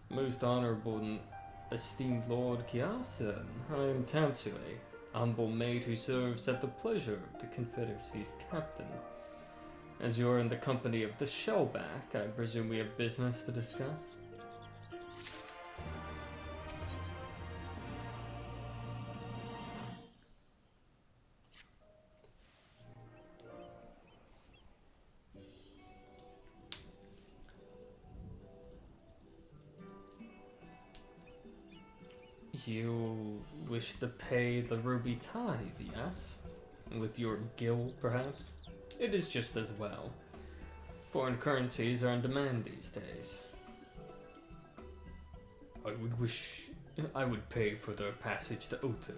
Most honorable esteemed Lord Kiasen. I am Tansue, humble mate who serves at the pleasure of the Confederacy's captain. As you're in the company of the Shellback, I presume we have business to discuss? You wish to pay the ruby tithe, yes? With your guild, perhaps? It is just as well. Foreign currencies are in demand these days. I would pay for their passage to Oto.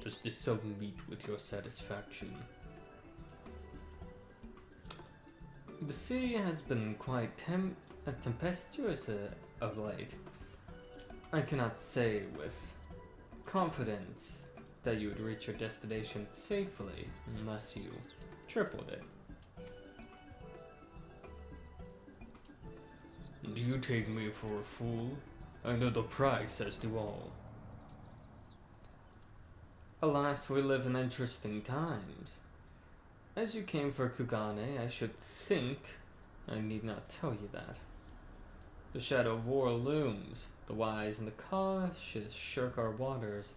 Does this sum meet with your satisfaction? The sea has been quite tempestuous of late. I cannot say with confidence that you would reach your destination safely unless you tripled it. Do you take me for a fool? I know the price, as do all. Alas, we live in interesting times. As you came for Kugane, I should think I need not tell you that. The shadow of war looms. The wise and the cautious shirk our waters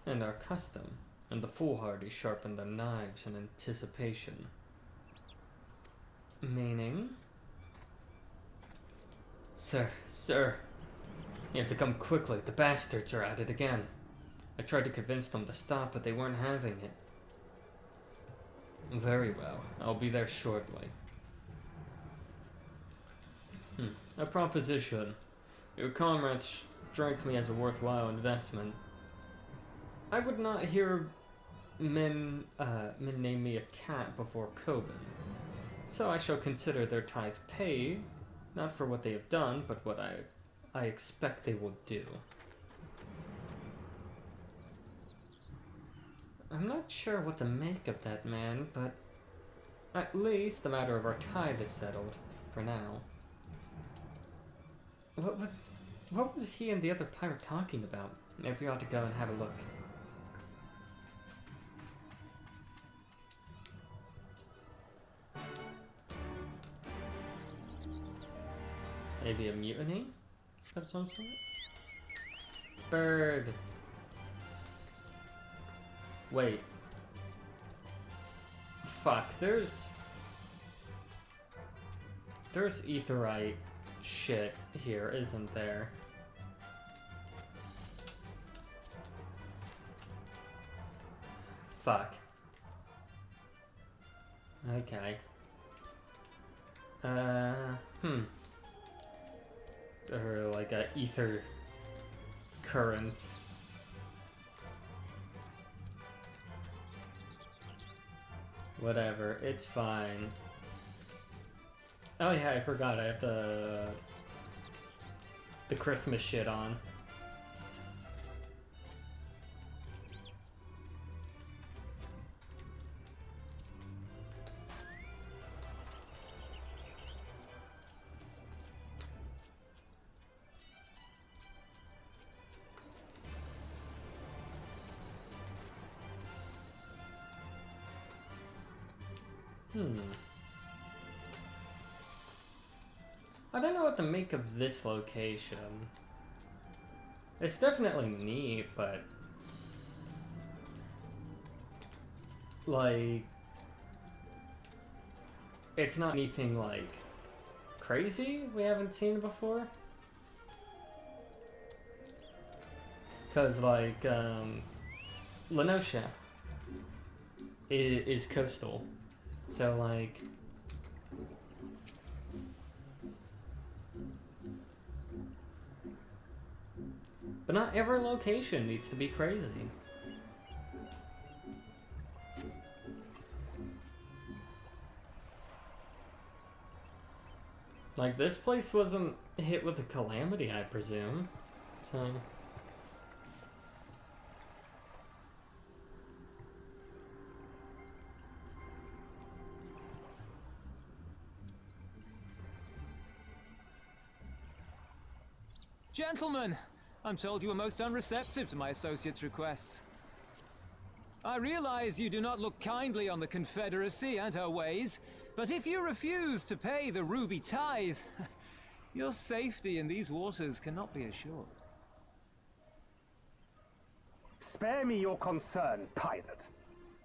and our custom, and the foolhardy sharpen their knives in anticipation. Meaning? Sir, you have to come quickly. The bastards are at it again. I tried to convince them to stop, but they weren't having it. Very well. I'll be there shortly. A proposition. Your comrades strike me as a worthwhile investment. I would not hear men name me a cat before Coben. So I shall consider their tithe paid, not for what they have done, but what I expect they will do. I'm not sure what to make of that man, but at least the matter of our tithe is settled, for now. What was he and the other pirate talking about? Maybe we ought to go and have a look. Maybe a mutiny of some sort? Bird! Wait. Fuck, there's aetheryte shit here, isn't there? Fuck. Okay. Or like a ether currents. Whatever, it's fine. Oh yeah, I forgot I have the Christmas shit on. I don't know what to make of this location. It's definitely neat, but like it's not anything like crazy we haven't seen before. Cause like Lenosha is coastal, so like but not every location needs to be crazy. Like, this place wasn't hit with a calamity, I presume. So... Gentlemen, I'm told you are most unreceptive to my associates' requests. I realize you do not look kindly on the Confederacy and her ways, but if you refuse to pay the ruby tithe, your safety in these waters cannot be assured. Spare me your concern, pirate.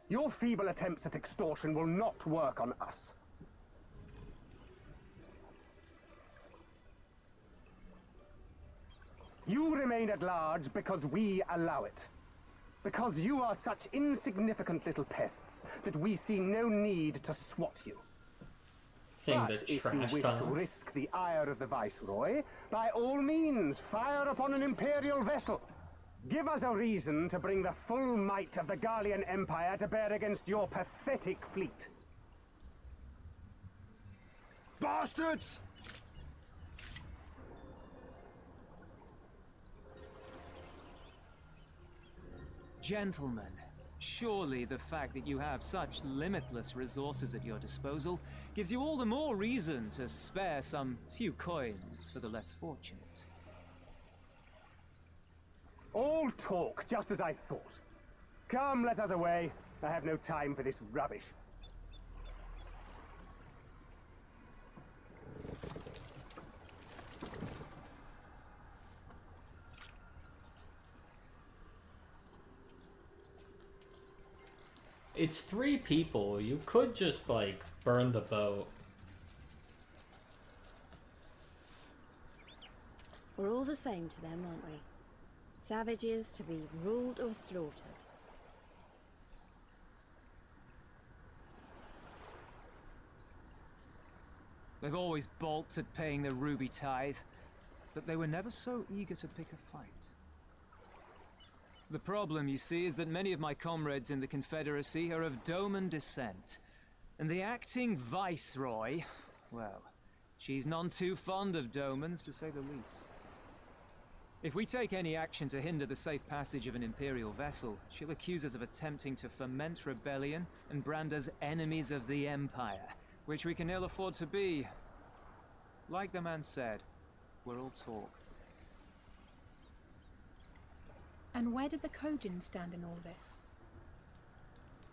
Your feeble attempts at extortion will not work on us. You remain at large because we allow it. Because you are such insignificant little pests that we see no need to swat you. Sing But the if you trash wish to talk. risk the ire of the Viceroy, by all means, fire upon an Imperial vessel. Give us a reason to bring the full might of the Garlean Empire to bear against your pathetic fleet. Bastards! Gentlemen, surely the fact that you have such limitless resources at your disposal gives you all the more reason to spare some few coins for the less fortunate. All talk, just as I thought. Come, let us away. I have no time for this rubbish. It's 3 people. You could just, like, burn the boat. We're all the same to them, aren't we? Savages to be ruled or slaughtered. They've always balked at paying the ruby tithe, but they were never so eager to pick a fight. The problem, you see, is that many of my comrades in the Confederacy are of Doman descent. And the acting Viceroy, well, she's none too fond of Domans, to say the least. If we take any action to hinder the safe passage of an Imperial vessel, she'll accuse us of attempting to foment rebellion and brand us enemies of the Empire, which we can ill afford to be. Like the man said, we're all talk. And where did the Kojin stand in all this?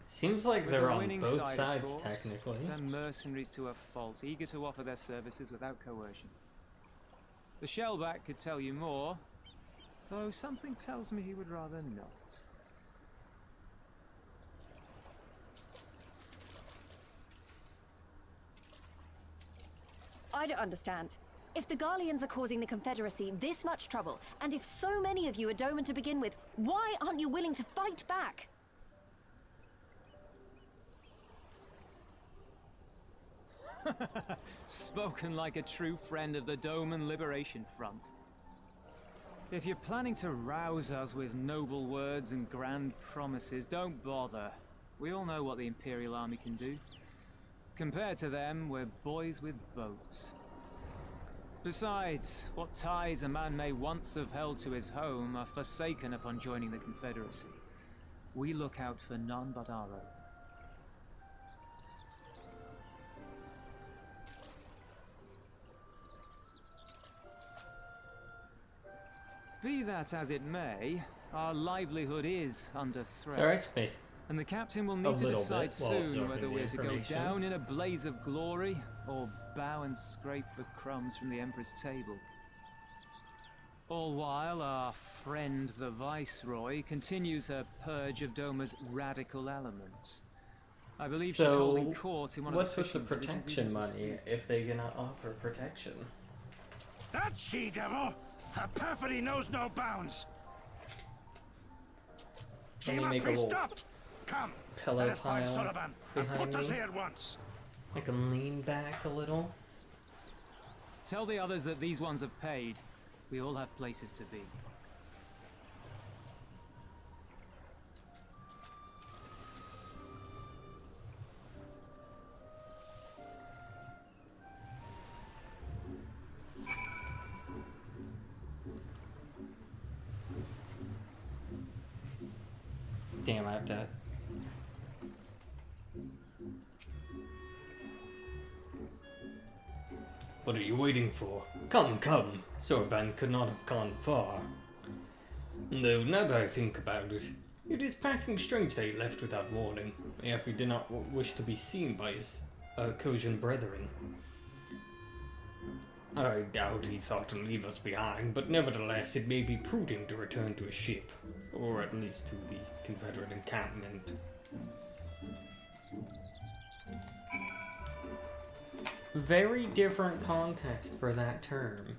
Seems like With they're the on winning both side, of sides, course. technically. They're mercenaries to a fault, eager to offer their services without coercion. The Shellback could tell you more, though something tells me he would rather not. I don't understand. If the Garleans are causing the Confederacy this much trouble, and if so many of you are Doman to begin with, why aren't you willing to fight back? Spoken like a true friend of the Doman Liberation Front. If you're planning to rouse us with noble words and grand promises, don't bother. We all know what the Imperial Army can do. Compared to them, we're boys with boats. Besides, what ties a man may once have held to his home are forsaken upon joining the Confederacy. We look out for none but our own. Be that as it may, our livelihood is under threat. So airspace. And the captain will A need to little decide bit while soon absorbing whether the we're to go information. down in a blaze of glory or bow and scrape for crumbs from the Emperor's table. All while our friend the Viceroy continues her purge of Doma's radical elements. I believe she's holding court in one what's of the with the fishing villages protection as we money speak. if they cannot offer protection? That she-devil! Her perfidy knows no bounds! She Let me must make a be little stopped! Come, pillow let us find pile Sullivan and behind put us me. here at once! I can lean back a little. Tell the others that these ones have paid. We all have places to be. Damn, I have to. What are you waiting for? Come, come. Sorban could not have gone far. Though, now that I think about it, it is passing strange that he left without warning. Yep, he did not wish to be seen by his Kojin brethren. I doubt he thought to leave us behind, but nevertheless it may be prudent to return to his ship, or at least to the Confederate encampment. Very different context for that term.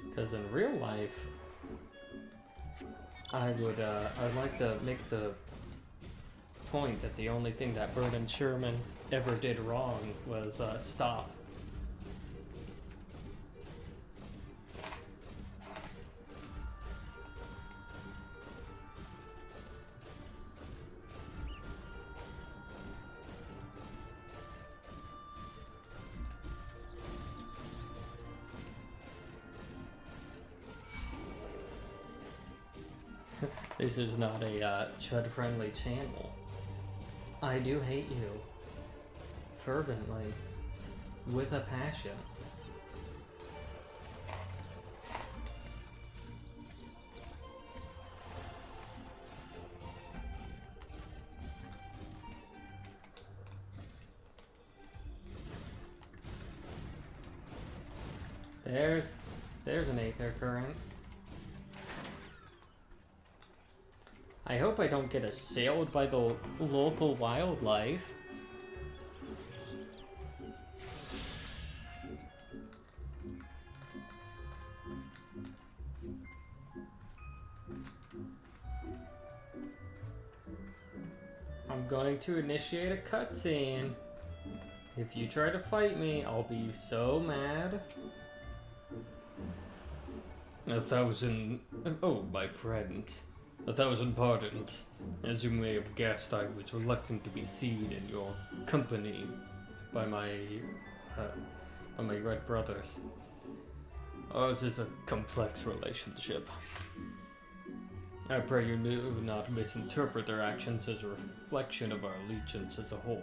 Because in real life, I'd like to make the point that the only thing that Byrd and Sherman ever did wrong was stop. This is not a Chud-friendly channel. I do hate you. Fervently. With a passion. There's an Aether current. I hope I don't get assailed by the local wildlife. I'm going to initiate a cutscene. If you try to fight me, I'll be so mad. 1,000... Oh, my friends. 1,000 pardons. As you may have guessed, I was reluctant to be seen in your company by my red brothers. Ours is a complex relationship. I pray you do not misinterpret their actions as a reflection of our allegiance as a whole.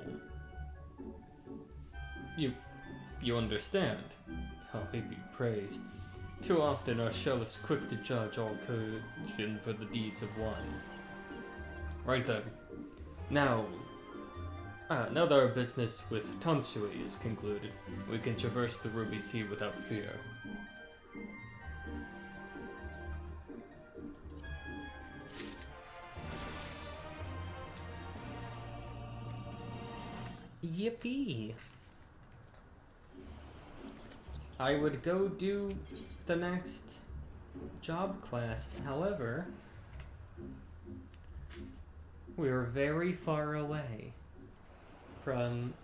You understand? How he be praised. Too often our shell is quick to judge all Kojin for the deeds of one. Right then. Now that our business with Tonsui is concluded, we can traverse the Ruby Sea without fear. Yippee! I would go do the next job quest. However, we're very far away from...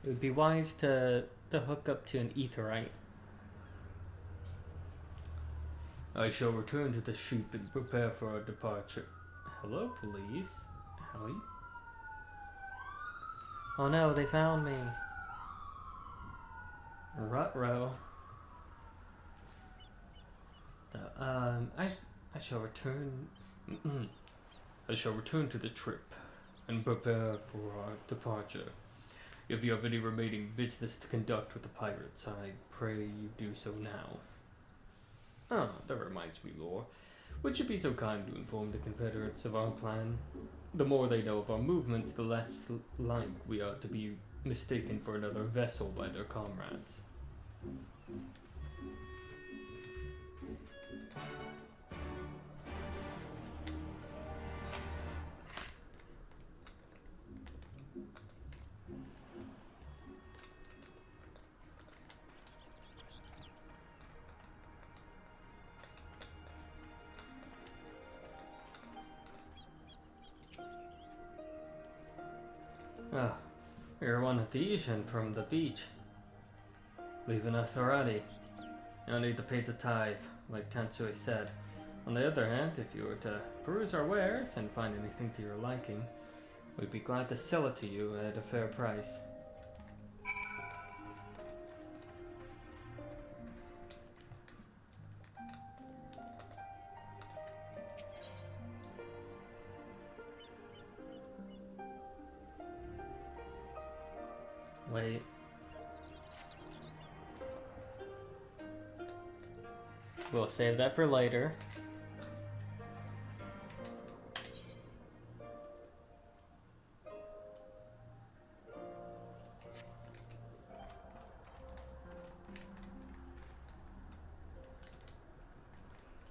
It would be wise to hook up to an aetheryte. I shall return to the ship and prepare for our departure. Hello, police. How are you? Oh no, they found me. Ruh-roh. I shall return... I shall return to the trip and prepare for our departure. If you have any remaining business to conduct with the pirates, I pray you do so now. Ah, that reminds me, Lore. Would you be so kind to inform the Confederates of our plan? The more they know of our movements, the less like we are to be mistaken for another vessel by their comrades. Ah, you're one Adhesion from the beach. Leaving us already. No need to pay the tithe, like Tansui said. On the other hand, if you were to peruse our wares and find anything to your liking, we'd be glad to sell it to you at a fair price. Wait. We'll save that for later.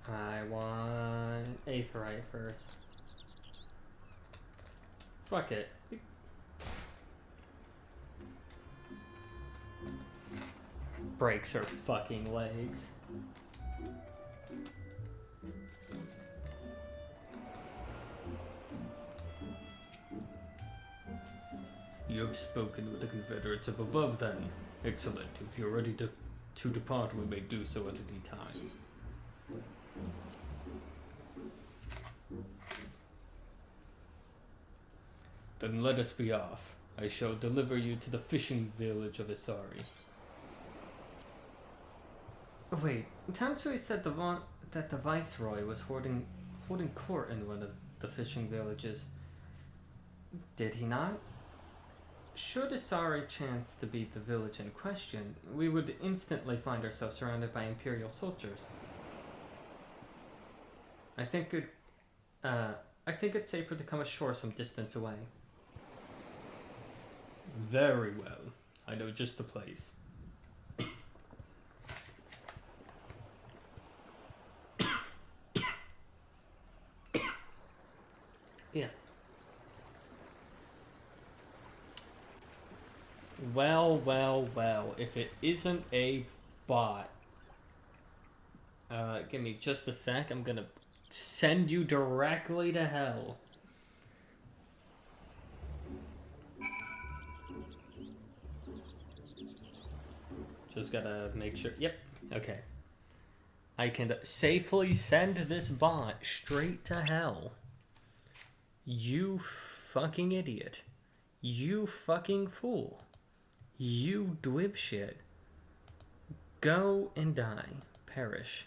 I want Aetheryte first. Fuck it. Breaks her fucking legs. You have spoken with the Confederates up above, then. Excellent. If you're ready to depart, we may do so at any time. Then let us be off. I shall deliver you to the fishing village of Isari. Oh, wait, Tansui said that the Viceroy was holding court in one of the fishing villages. Did he not? Should Isari chance to be the village in question, we would instantly find ourselves surrounded by Imperial soldiers. I think it's safer to come ashore some distance away. Very well. I know just the place. Yeah. Well, well, well. If it isn't a bot. Give me just a sec. I'm gonna send you directly to hell. Just gotta make sure. Yep. Okay. I can safely send this bot straight to hell. You fucking idiot. You fucking fool. You dweebshit. Go and die. Perish.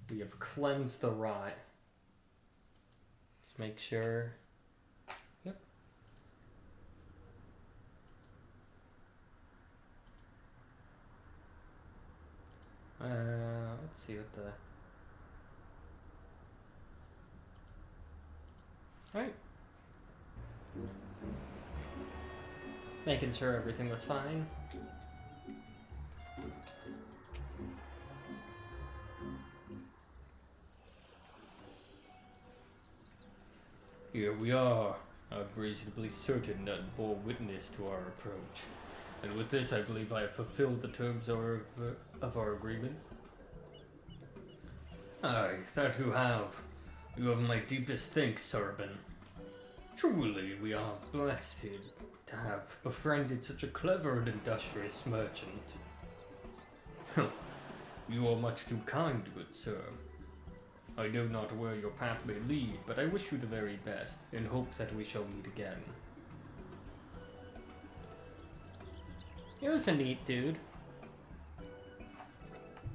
We have cleansed the rot. Just make sure. Yep. Let's see what the... Alright. Making sure everything was fine. Here we are. I'm reasonably certain none bore witness to our approach. And with this, I believe I have fulfilled the terms of our agreement. Aye, that you have. You have my deepest thanks, Sorbin. Truly, we are blessed to have befriended such a clever and industrious merchant. You are much too kind, good sir. I know not where your path may lead, but I wish you the very best, in hope that we shall meet again. He was a neat dude.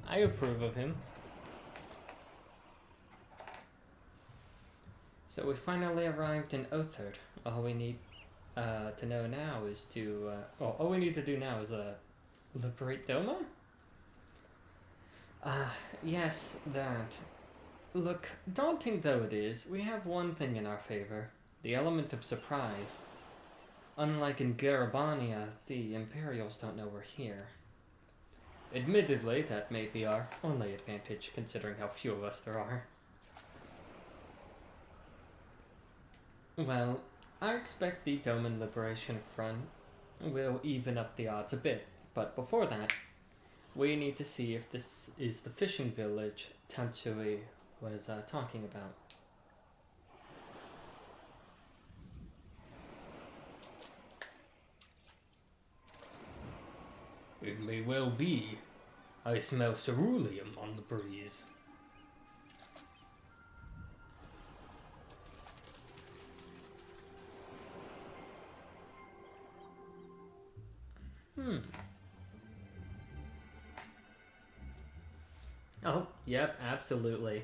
I approve of him. So we finally arrived in Othard. All we need to know now is to... all we need to do now is liberate Doma? Yes, that. Look, daunting though it is, we have one thing in our favor. The element of surprise. Unlike in Garabania, the Imperials don't know we're here. Admittedly, that may be our only advantage, considering how few of us there are. Well, I expect the Doman Liberation Front will even up the odds a bit, but before that, we need to see if this is the fishing village Tansui was talking about. It may well be. I smell ceruleum on the breeze. Oh, yep, absolutely.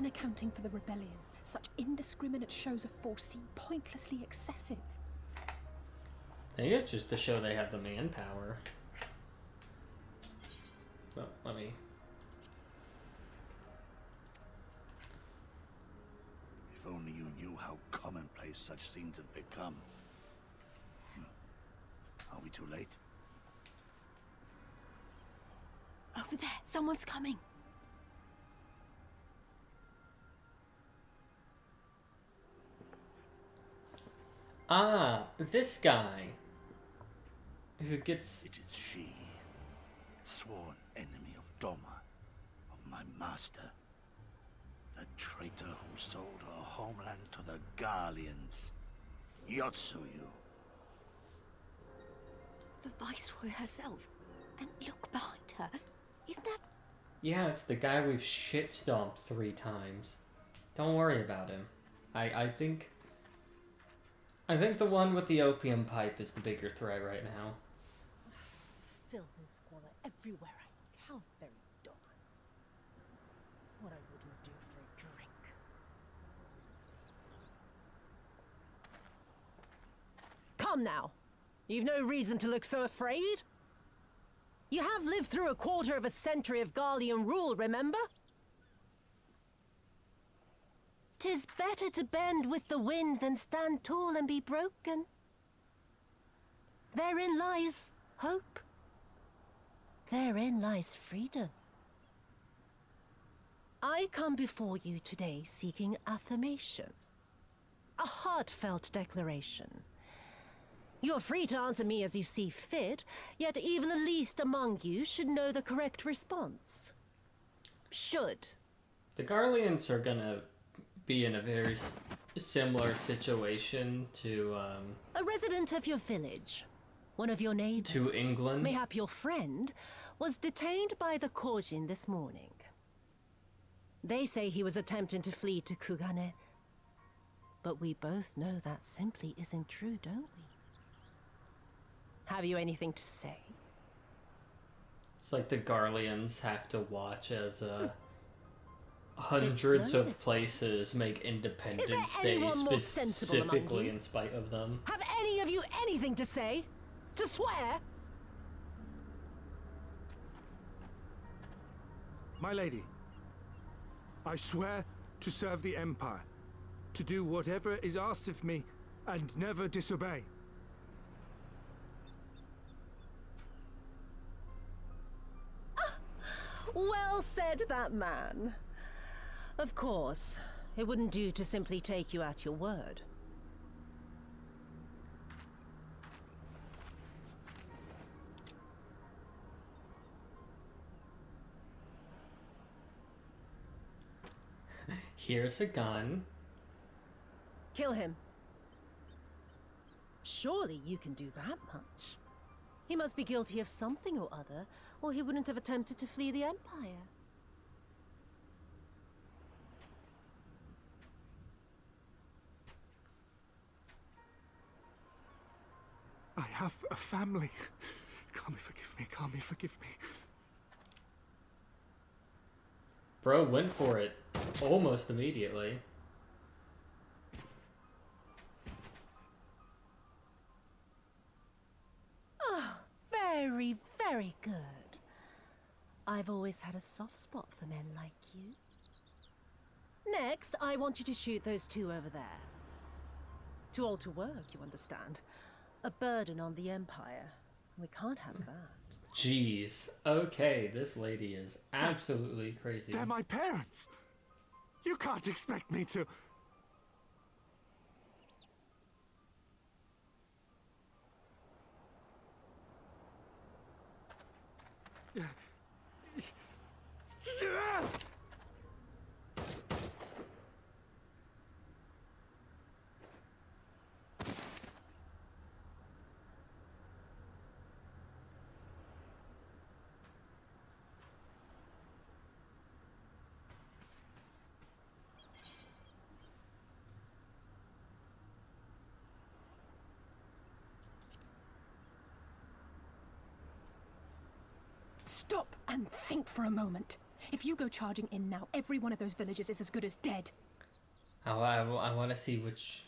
even accounting for the rebellion, such indiscriminate shows of force seem pointlessly excessive. I think it's just to show they have the manpower. Well, let me... If only you knew how commonplace such scenes have become. Are we too late? Over there, someone's coming. Ah, this guy. Who gets... It is she, sworn enemy of Doma, of my master. The traitor who sold her homeland to the Garleans. Yotsuyu. The Viceroy herself. And look behind her. Isn't that... Yeah, it's the guy we've shit-stomped 3 times. Don't worry about him. I think the one with the opium pipe is the bigger threat right now. Filth and squalor everywhere I look. How very dull. What I wouldn't do for a drink. Come now. You've no reason to look so afraid. You have lived through a quarter of a century of Garlean rule, remember? 'Tis better to bend with the wind than stand tall and be broken. Therein lies hope. Therein lies freedom. I come before you today seeking affirmation. A heartfelt declaration. You're free to answer me as you see fit, yet even the least among you should know the correct response. Should. The Garleans are gonna be in a very similar situation to, a resident of your village, one of your neighbors, to England. mayhap your friend, was detained by the Kojin this morning. They say he was attempting to flee to Kugane. But we both know that simply isn't true, don't we? Have you anything to say? It's like the Garleans have to watch as hundreds of places make Independence Day specifically in spite of them. Have any of you anything to say? To swear? My lady, I swear to serve the Empire, to do whatever is asked of me, and never disobey. Well said, that man. Of course, it wouldn't do to simply take you at your word. Here's a gun. Kill him. Surely you can do that much. He must be guilty of something or other, or he wouldn't have attempted to flee the Empire. I have a family. Kami, forgive me. Kami, forgive me. Bro went for it almost immediately. Ah, very, very good. I've always had a soft spot for men like you. Next, I want you to shoot those 2 over there. Too old to work, you understand. A burden on the Empire. We can't have that. Jeez. Okay, this lady is absolutely crazy. They're my parents. You can't expect me to... Stop and think for a moment. If you go charging in now, every one of those villagers is as good as dead. I want to see which...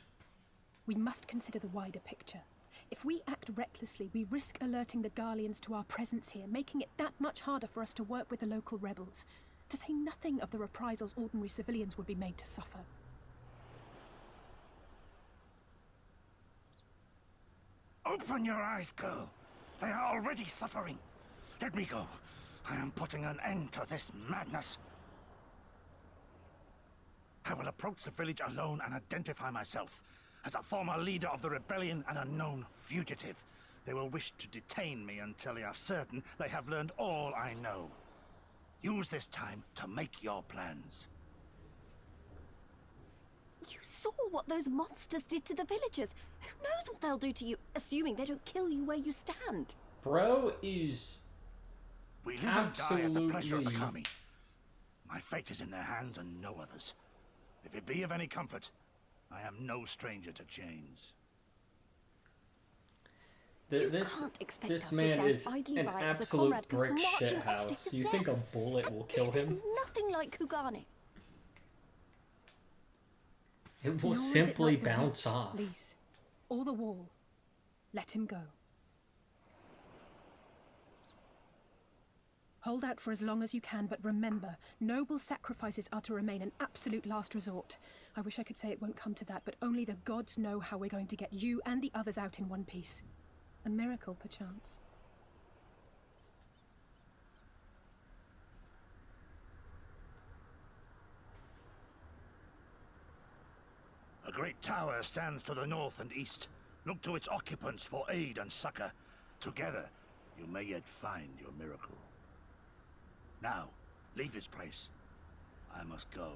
We must consider the wider picture. If we act recklessly, we risk alerting the Garleans to our presence here, making it that much harder for us to work with the local rebels. To say nothing of the reprisals ordinary civilians would be made to suffer. Open your eyes, girl. They are already suffering. Let me go. I am putting an end to this madness. I will approach the village alone and identify myself as a former leader of the rebellion and a known fugitive. They will wish to detain me until they are certain they have learned all I know. Use this time to make your plans. You saw what those monsters did to the villagers. Who knows what they'll do to you, assuming they don't kill you where you stand? Bro is We live and die at the pleasure of the absolutely- kami. My fate is in their hands and no others. If it be of any comfort, I am no stranger to chains. You This can't expect us this to man stand is idly an by as a absolute comrade goes brick marching off to shithouse. his You think a death. bullet will kill This him? is nothing like Kugane. It will Nor is it simply like the bounce witch, off. Lise, or the wall. Let him go. Hold out for as long as you can, but remember, noble sacrifices are to remain an absolute last resort. I wish I could say it won't come to that, but only the gods know how we're going to get you and the others out in one piece. A miracle, perchance. A great tower stands to the north and east. Look to its occupants for aid and succor. Together, you may yet find your miracle. Now, leave this place. I must go.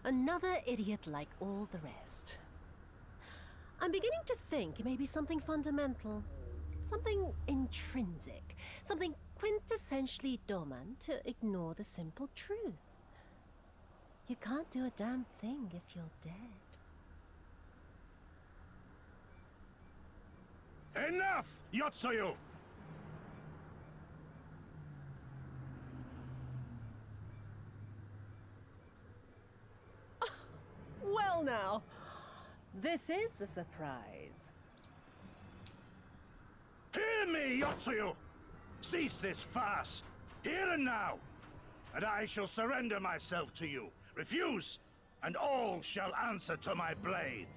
Another idiot like all the rest. I'm beginning to think it may be something fundamental. Something intrinsic. Something quintessentially Doman to ignore the simple truth. You can't do a damn thing if you're dead. Enough, Yotsuyu! Well now, this is a surprise. Hear me, Yotsuyu! Cease this farce, here and now, and I shall surrender myself to you. Refuse, and all shall answer to my blade.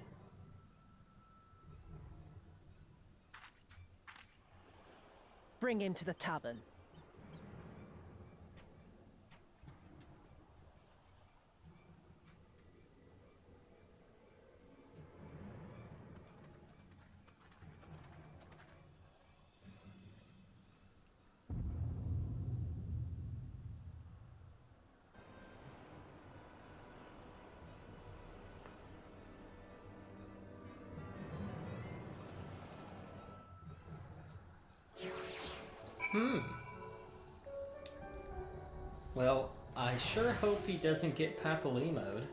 Bring him to the tavern. Well, I sure hope he doesn't get Papali-mode.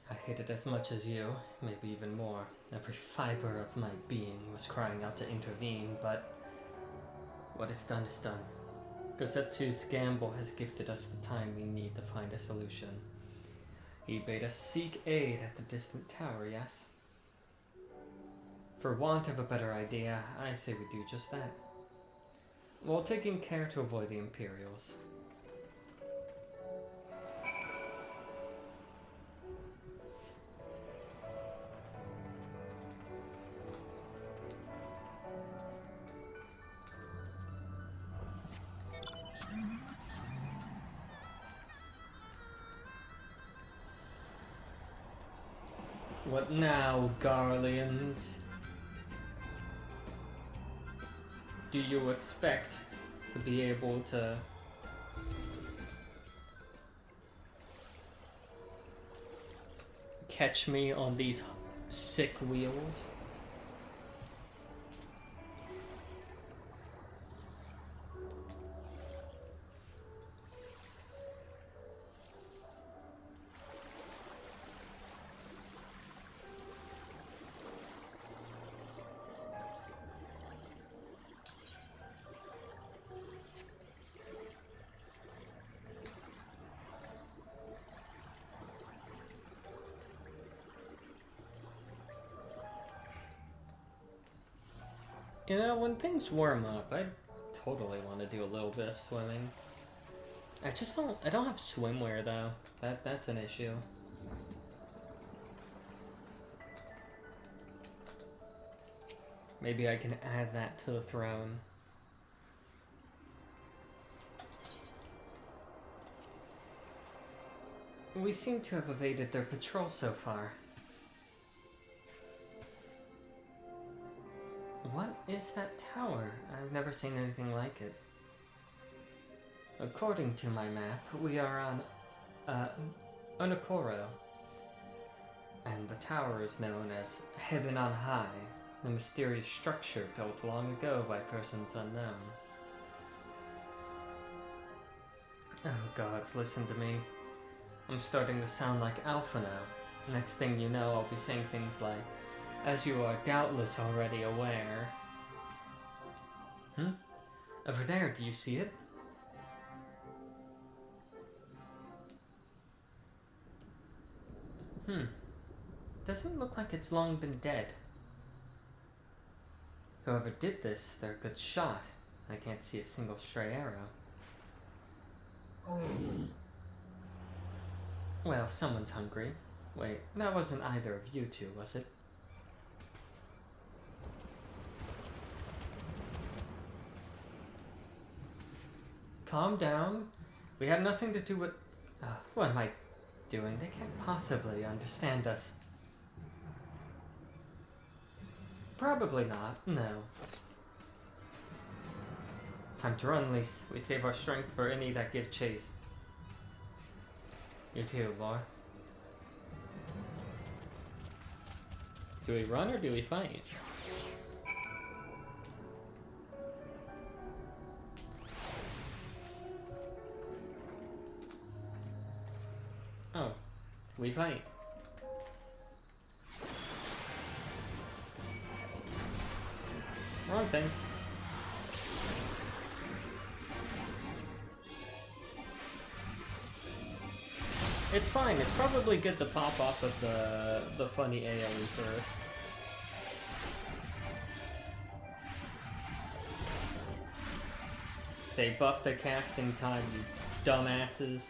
I hate it as much as you, maybe even more. Every fiber of my being was crying out to intervene, but what is done is done. Gosetsu's gamble has gifted us the time we need to find a solution. He bade us seek aid at the distant tower, yes? For want of a better idea, I say we do just that, while taking care to avoid the Imperials. What now, Garleans? Do you expect to be able to catch me on these sick wheels? You know, when things warm up, I totally want to do a little bit of swimming. I don't have swimwear though. That's an issue. Maybe I can add that to the throne. We seem to have evaded their patrol so far. What is that tower? I've never seen anything like it. According to my map, we are on Onokoro, and the tower is known as Heaven on High, a mysterious structure built long ago by persons unknown. Oh gods, listen to me. I'm starting to sound like Alpha now. Next thing you know, I'll be saying things like, as you are doubtless already aware. Over there, do you see it? Doesn't look like it's long been dead. Whoever did this, they're a good shot. I can't see a single stray arrow. Well, someone's hungry. Wait, that wasn't either of you two, was it? Calm down. We have nothing to do with... what am I doing? They can't possibly understand us. Probably not, no. Time to run, Lise. We save our strength for any that give chase. You too, Var. Do we run or do we fight? Oh, we fight. Wrong thing. It's fine. It's probably good to pop off of the funny AoE first. They buffed their casting time, you dumbasses.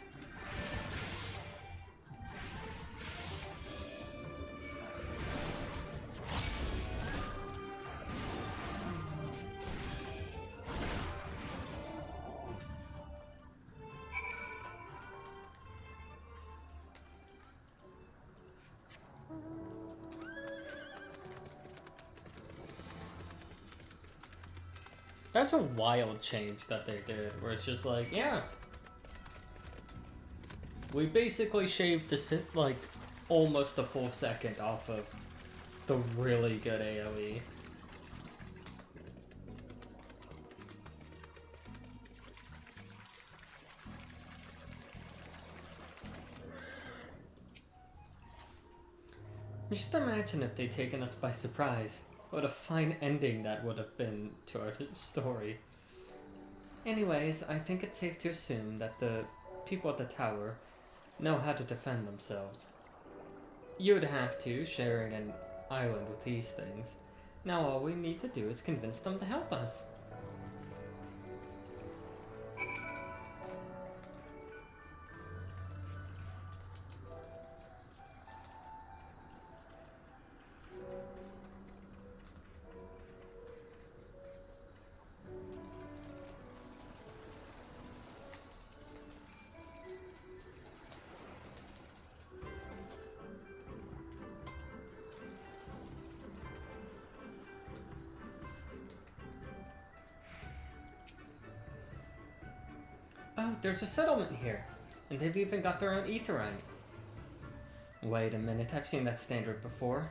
That's a wild change that they did, where it's just like, yeah. We basically shaved like almost a full second off of the really good AoE. Just imagine if they'd taken us by surprise. What a fine ending that would have been to our story. Anyways, I think it's safe to assume that the people at the tower know how to defend themselves. You'd have to, sharing an island with these things. Now all we need to do is convince them to help us. Oh, there's a settlement here, and they've even got their own aetherite. Wait a minute, I've seen that standard before.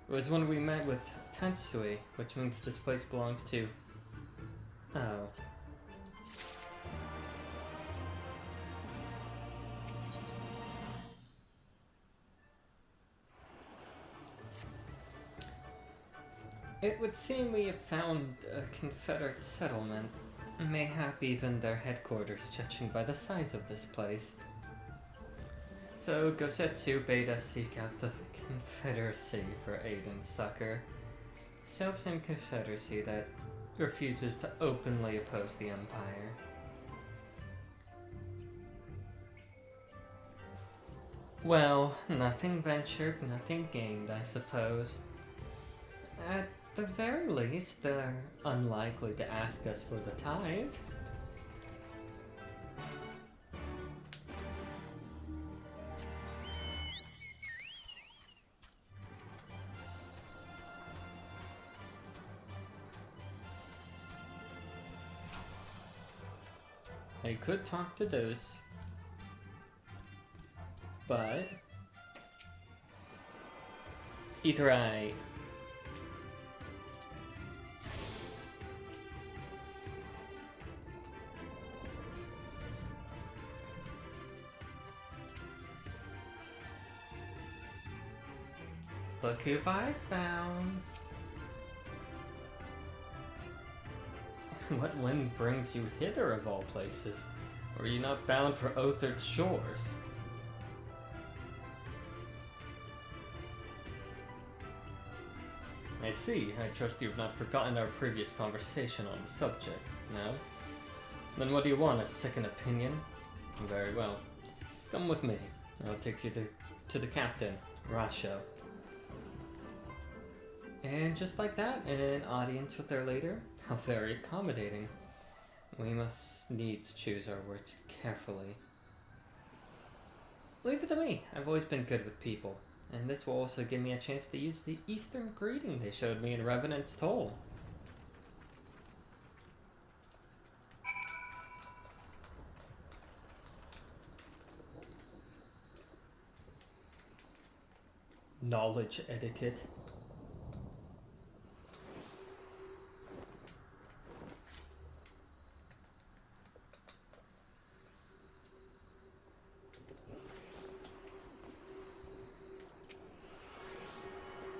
It was when we met with Tansui, which means this place belongs to... Oh. It would seem we have found a Confederate settlement. Mayhap even their headquarters, judging by the size of this place. So Gosetsu bade us seek out the Confederacy for aid and succor. self-same confederacy that refuses to openly oppose the Empire. Well, nothing ventured, nothing gained, I suppose. At the very least, they're unlikely to ask us for the tithe. I could talk to those, but either I look who I found. What wind brings you hither of all places? Or are you not bound for Other's shores? I see. I trust you have not forgotten our previous conversation on the subject, no? Then what do you want, a second opinion? Very well. Come with me. I'll take you to the captain, Rasho. And just like that, an audience with their leader. How very accommodating. We must needs choose our words carefully. Leave it to me. I've always been good with people. And this will also give me a chance to use the Eastern greeting they showed me in Revenant's Toll. Knowledge etiquette.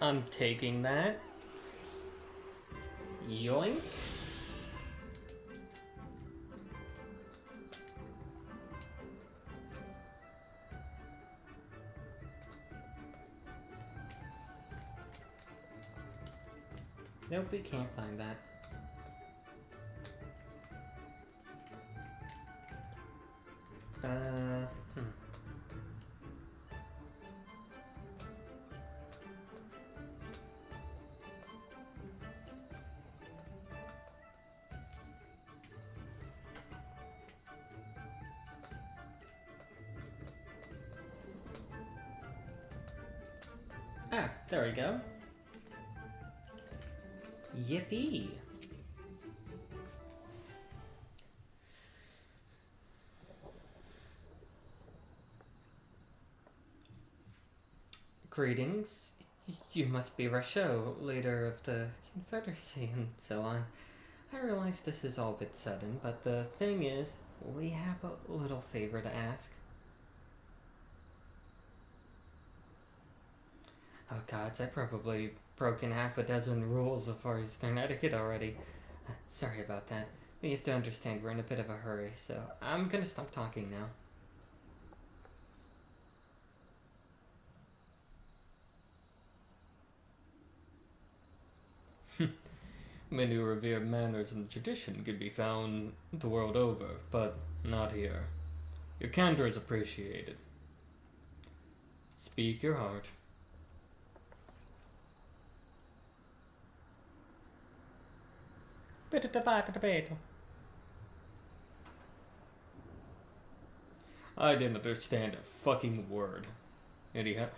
I'm taking that. Yoink. Nope, we can't find that. Ah, there we go. Yippee! Greetings. You must be Rasho, leader of the Confederacy, and so on. I realize this is all a bit sudden, but the thing is, we have a little favor to ask. Oh gods, I've probably broken half a dozen rules of our Eastern etiquette already. Sorry about that. But you have to understand we're in a bit of a hurry, so I'm gonna stop talking now. Many revered manners and tradition can be found the world over, but not here. Your candor is appreciated. Speak your heart. I didn't understand a fucking word. Anyhow.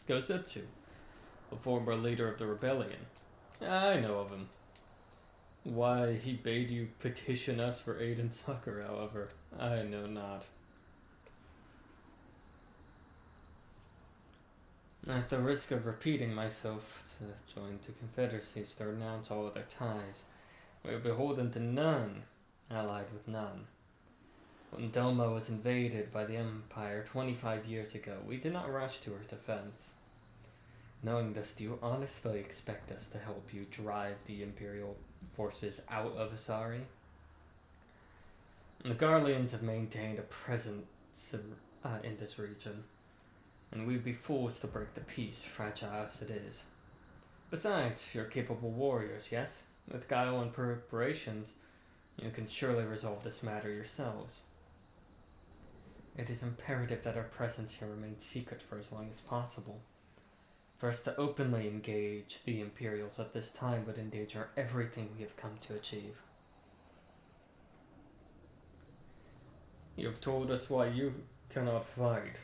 Gosetsu, a former leader of the rebellion. I know of him. Why he bade you petition us for aid and succor, however, I know not. At the risk of repeating myself, to join two confederacies to renounce all other ties, we are beholden to none, allied with none. When Doma was invaded by the Empire 25 years ago, we did not rush to her defense. Knowing this, do you honestly expect us to help you drive the Imperial forces out of Asari? The Garleans have maintained a presence in this region. and we'd be fools to break the peace, fragile as it is. Besides, you're capable warriors, yes? With guile and preparations, you can surely resolve this matter yourselves. It is imperative that our presence here remains secret for as long as possible. For us to openly engage the Imperials at this time would endanger everything we have come to achieve. You have told us why you cannot fight,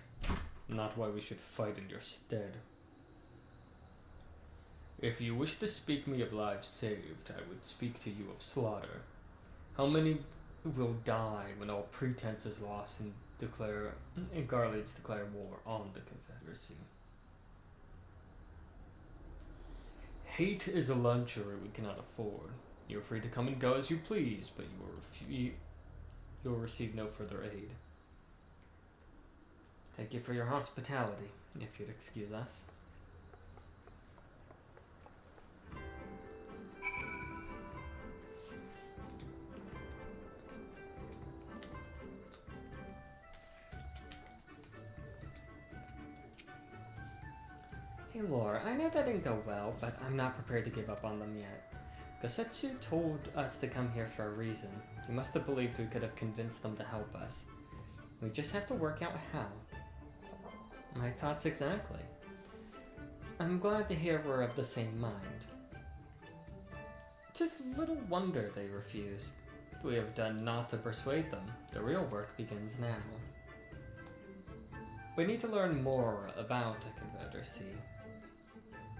not why we should fight in your stead. If you wish to speak me of lives saved, I would speak to you of slaughter. How many will die when all pretense is lost and Garleads declare war on the Confederacy? Hate is a luxury we cannot afford. You are free to come and go as you please, but you'll receive no further aid. Thank you for your hospitality, if you'd excuse us. Hey Laura, I know that didn't go well, but I'm not prepared to give up on them yet. Gosetsu told us to come here for a reason. He must have believed we could have convinced them to help us. We just have to work out how. My thoughts exactly. I'm glad to hear we're of the same mind. Just little wonder they refused. We have done naught to persuade them. The real work begins now. We need to learn more about the Confederacy,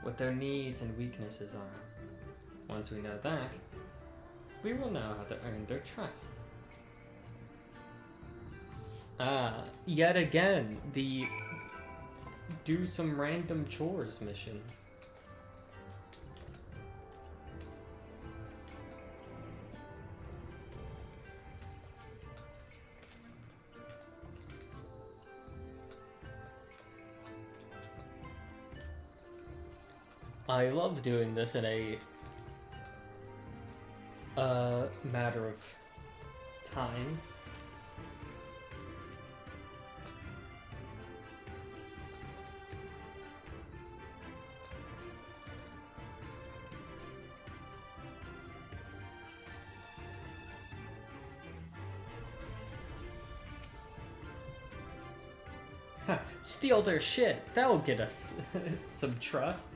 what their needs and weaknesses are. Once we know that, we will know how to earn their trust. Yet again, the do some random chores mission. I love doing this in a matter of time. Steal their shit. That'll get us some trust.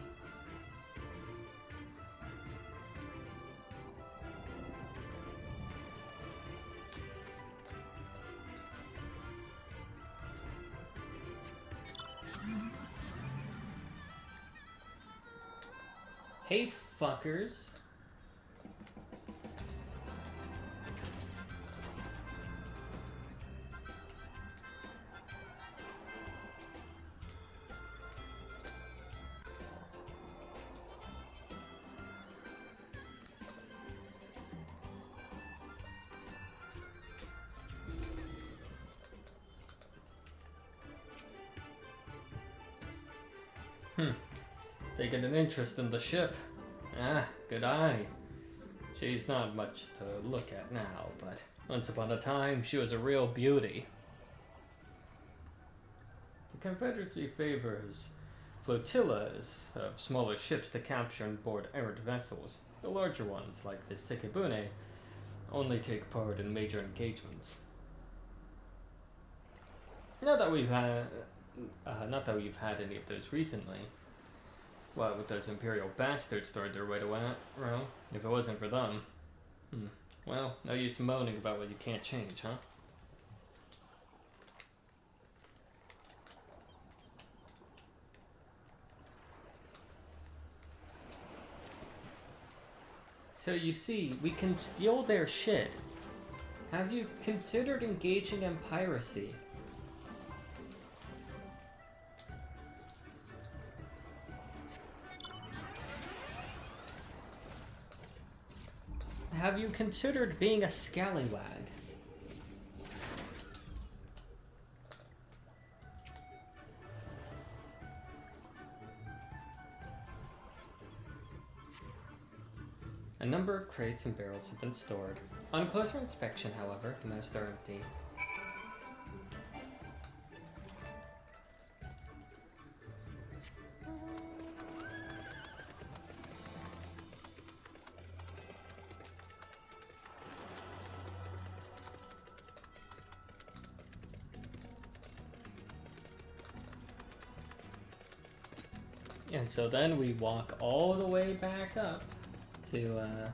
Hey, fuckers. Taking an interest in the ship. Ah, good eye. She's not much to look at now, but once upon a time, she was a real beauty. The Confederacy favors flotillas of smaller ships to capture and board errant vessels. The larger ones, like the Sekibune, only take part in major engagements. Not that we've had any of those recently. Well, with those Imperial bastards throwing their weight away, well, if it wasn't for them. Well, no use moaning about what you can't change, huh? So you see, we can steal their shit. Have you considered engaging in piracy? Have you considered being a scallywag? A number of crates and barrels have been stored. On closer inspection, however, most are empty. And so then we walk all the way back up to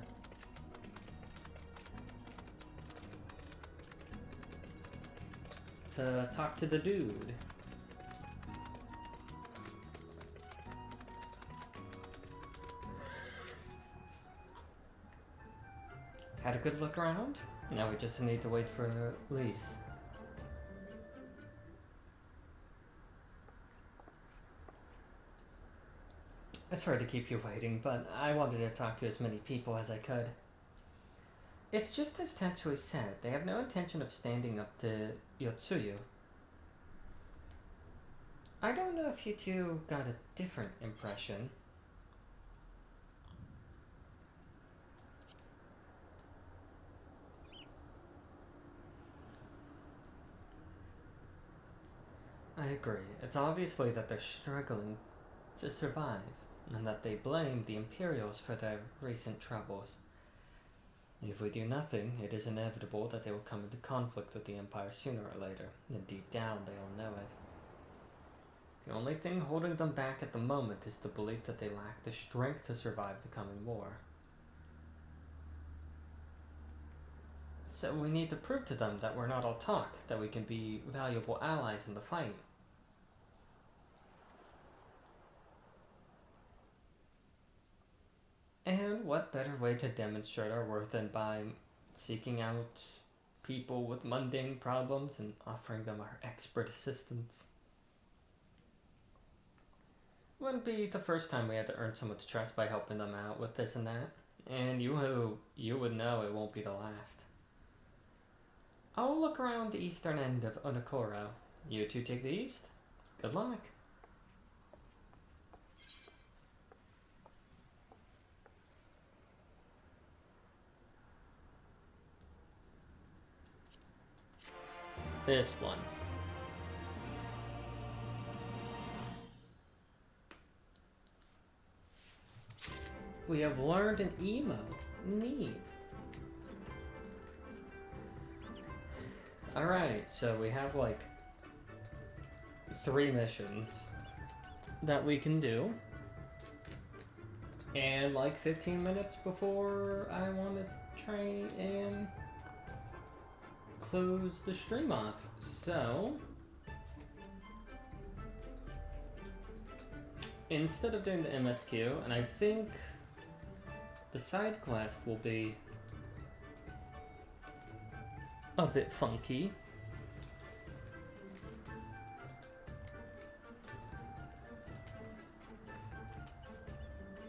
talk to the dude. Had a good look around? Now we just need to wait for Lise. Sorry to keep you waiting, but I wanted to talk to as many people as I could. It's just as Tatsui said, they have no intention of standing up to Yotsuyu. I don't know if you two got a different impression. I agree. It's obviously that they're struggling to survive, and that they blame the Imperials for their recent troubles. If we do nothing, it is inevitable that they will come into conflict with the Empire sooner or later, and deep down they all know it. The only thing holding them back at the moment is the belief that they lack the strength to survive the coming war. So we need to prove to them that we're not all talk, that we can be valuable allies in the fight. And what better way to demonstrate our worth than by seeking out people with mundane problems and offering them our expert assistance? Wouldn't be the first time we had to earn someone's trust by helping them out with this and that. And you would know it won't be the last. I'll look around the eastern end of Onokoro. You two take the east. Good luck. This one. We have learned an emo. Neat. Alright, so we have like 3 missions that we can do. And like 15 minutes before I want to try and close the stream off. So instead of doing the MSQ, and I think the side quest will be a bit funky.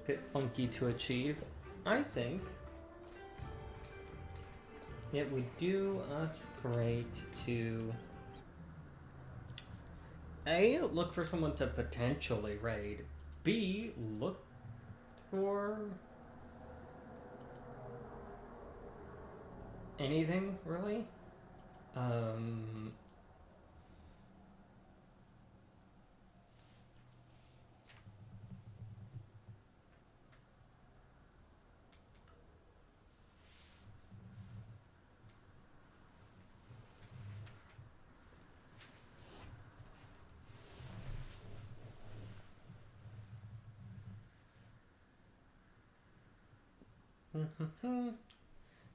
Bit funky to achieve. I think it would do us great to A, look for someone to potentially raid. B, look for anything, really.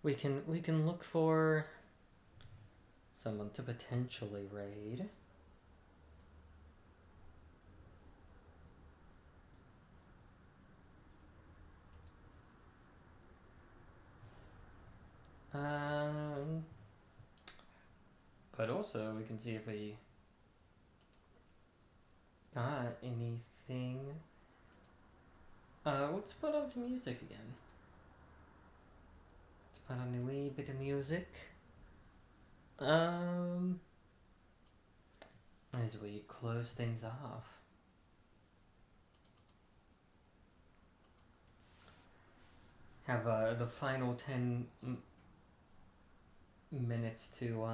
We can look for someone to potentially raid. But also we can see if we got anything. Let's put on some music again. Let's put on a wee bit of music. As we close things off. Have the final 10 minutes to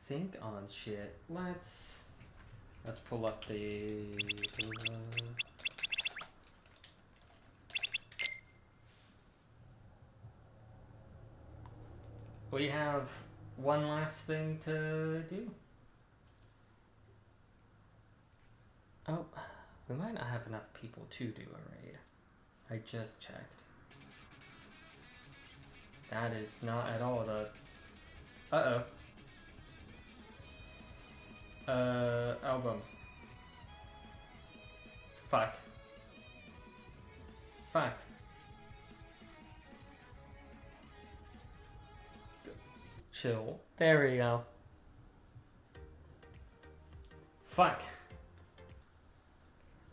think on shit. Let's pull up the we have one last thing to do. Oh, we might not have enough people to do a raid. I just checked. That is not at all the... albums. Fuck. Fuck. Chill. There we go. Fuck.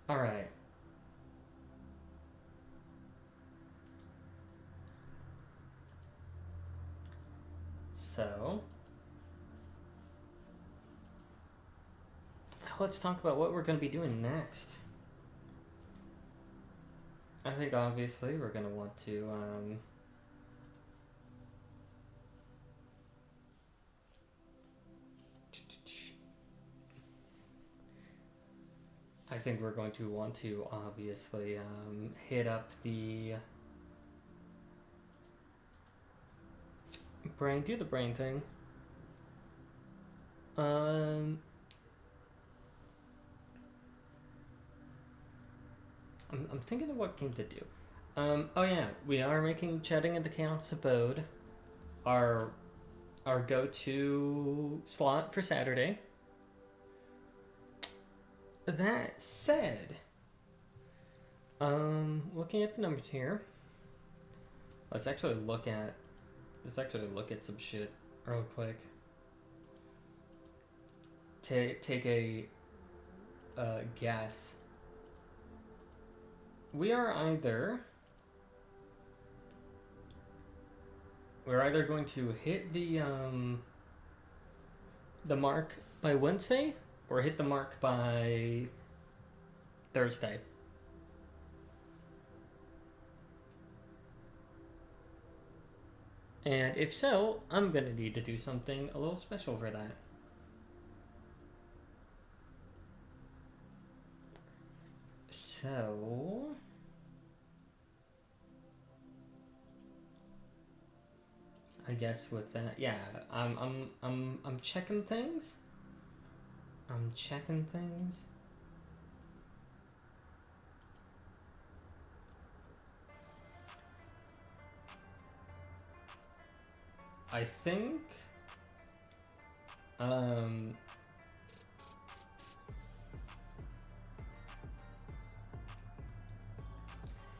Alright. So, let's talk about what we're going to be doing next. I think obviously we're going to want to, I think we're going to want to obviously hit up the brain, do the brain thing. I'm thinking of what game to do. Oh yeah, we are making Chatting at the Chaos Abode our go-to slot for Saturday. That said, looking at the numbers here, let's actually look at some shit real quick. Take a guess. We're either going to hit the mark by Wednesday or hit the mark by Thursday. And if so, I'm gonna need to do something a little special for that. So I guess with that, yeah, I'm checking things. I'm checking things. I think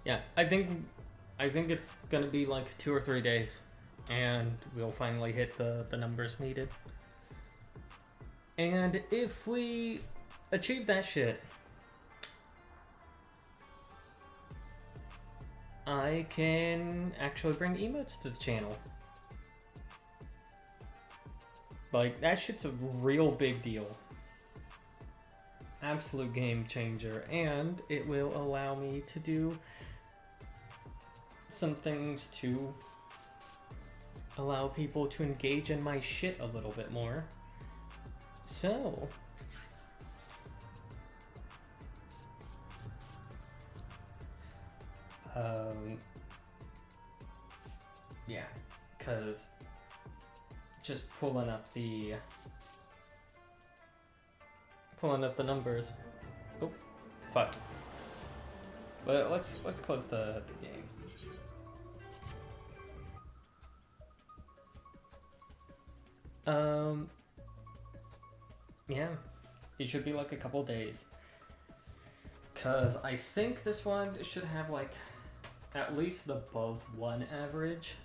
yeah, I think it's gonna be like 2 or 3 days and we'll finally hit the numbers needed. And if we achieve that shit, I can actually bring emotes to the channel. Like, that shit's a real big deal. Absolute game changer. And it will allow me to do some things to allow people to engage in my shit a little bit more. So, yeah, because just pulling up the numbers. Oh, fuck. But let's close the game. Yeah, it should be like a couple days. Cause I think this one should have like at least above 1 average.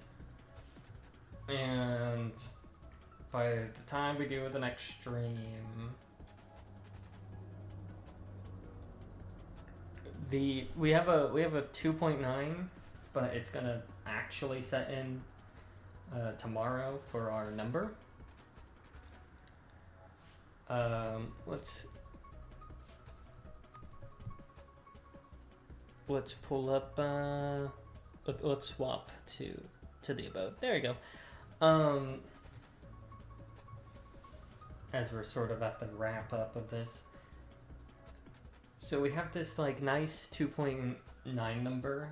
And by the time we do the next stream, we have a 2.9, but it's gonna actually set in tomorrow for our number. Let's pull up, let's swap to the abode. There you go. As we're sort of at the wrap up of this. So we have this like nice 2.9 number.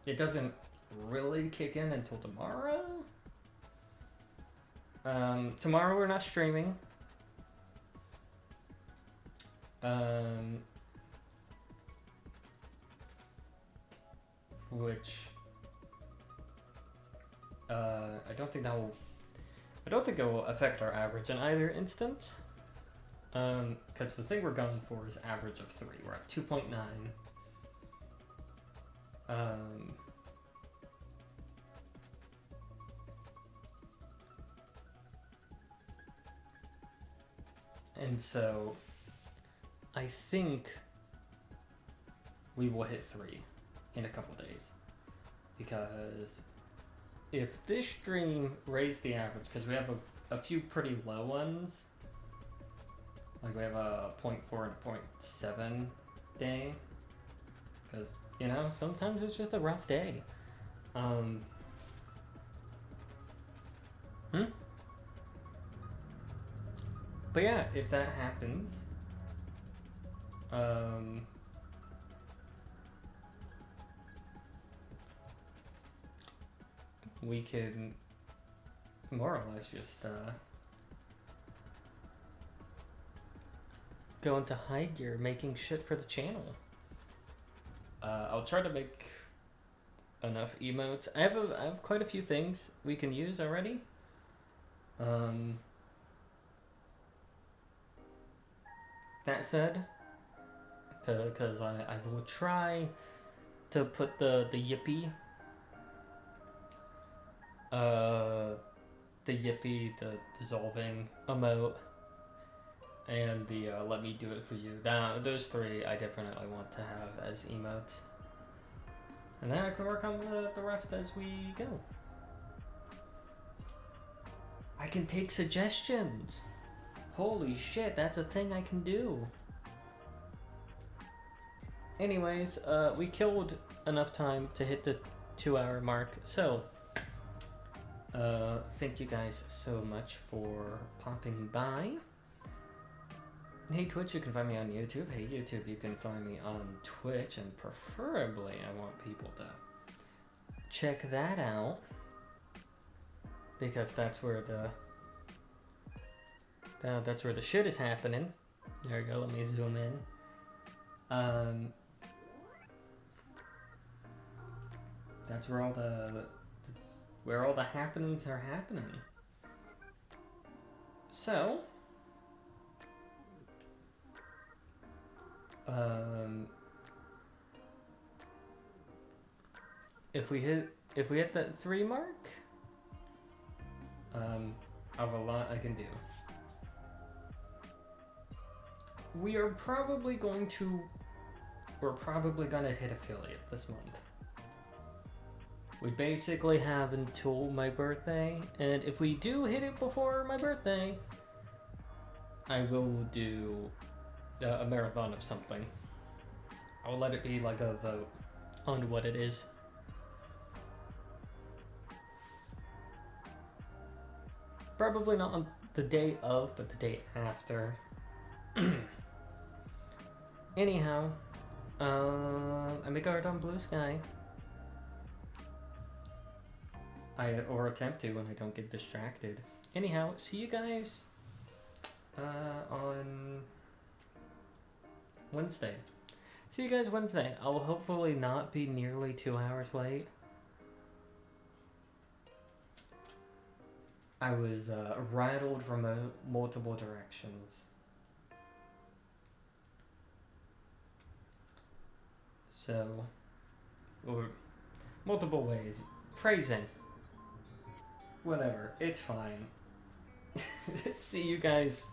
It doesn't really kick in until tomorrow. Tomorrow we're not streaming. Which I don't think it will affect our average in either instance. Because the thing we're going for is average of 3. We're at 2.9. And so I think we will hit 3 in a couple days. Because if this stream raised the average, because we have a few pretty low ones, like we have a 0.4 and a 0.7 day, because, you know, sometimes it's just a rough day. But yeah, if that happens, we can more or less just go into high gear making shit for the channel. I'll try to make enough emotes. I have quite a few things we can use already. That said, because I will try to put the yippee, the dissolving emote, and the let me do it for you. Now, those 3 I definitely want to have as emotes. And then I can work on the rest as we go. I can take suggestions! Holy shit, that's a thing I can do! Anyways, we killed enough time to hit the 2-hour mark, so thank you guys so much for popping by. Hey Twitch, you can find me on YouTube. Hey YouTube, you can find me on Twitch, and preferably I want people to check that out, because that's where the shit is happening. There we go, let me zoom in. That's where all the happenings are happening. So if we hit that 3 mark, I have a lot I can do. We're probably gonna hit affiliate this month. We basically have until my birthday, and if we do hit it before my birthday, I will do a marathon of something. I'll let it be like a vote on what it is. Probably not on the day of, but the day after. Anyhow, I make art on Blue Sky. Or attempt to when I don't get distracted. Anyhow, see you guys on Wednesday. See you guys Wednesday. I'll hopefully not be nearly 2 hours late. I was rattled from multiple directions. So, or multiple ways. Phrasing. Whatever, it's fine. See you guys.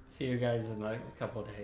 See you guys in a couple days.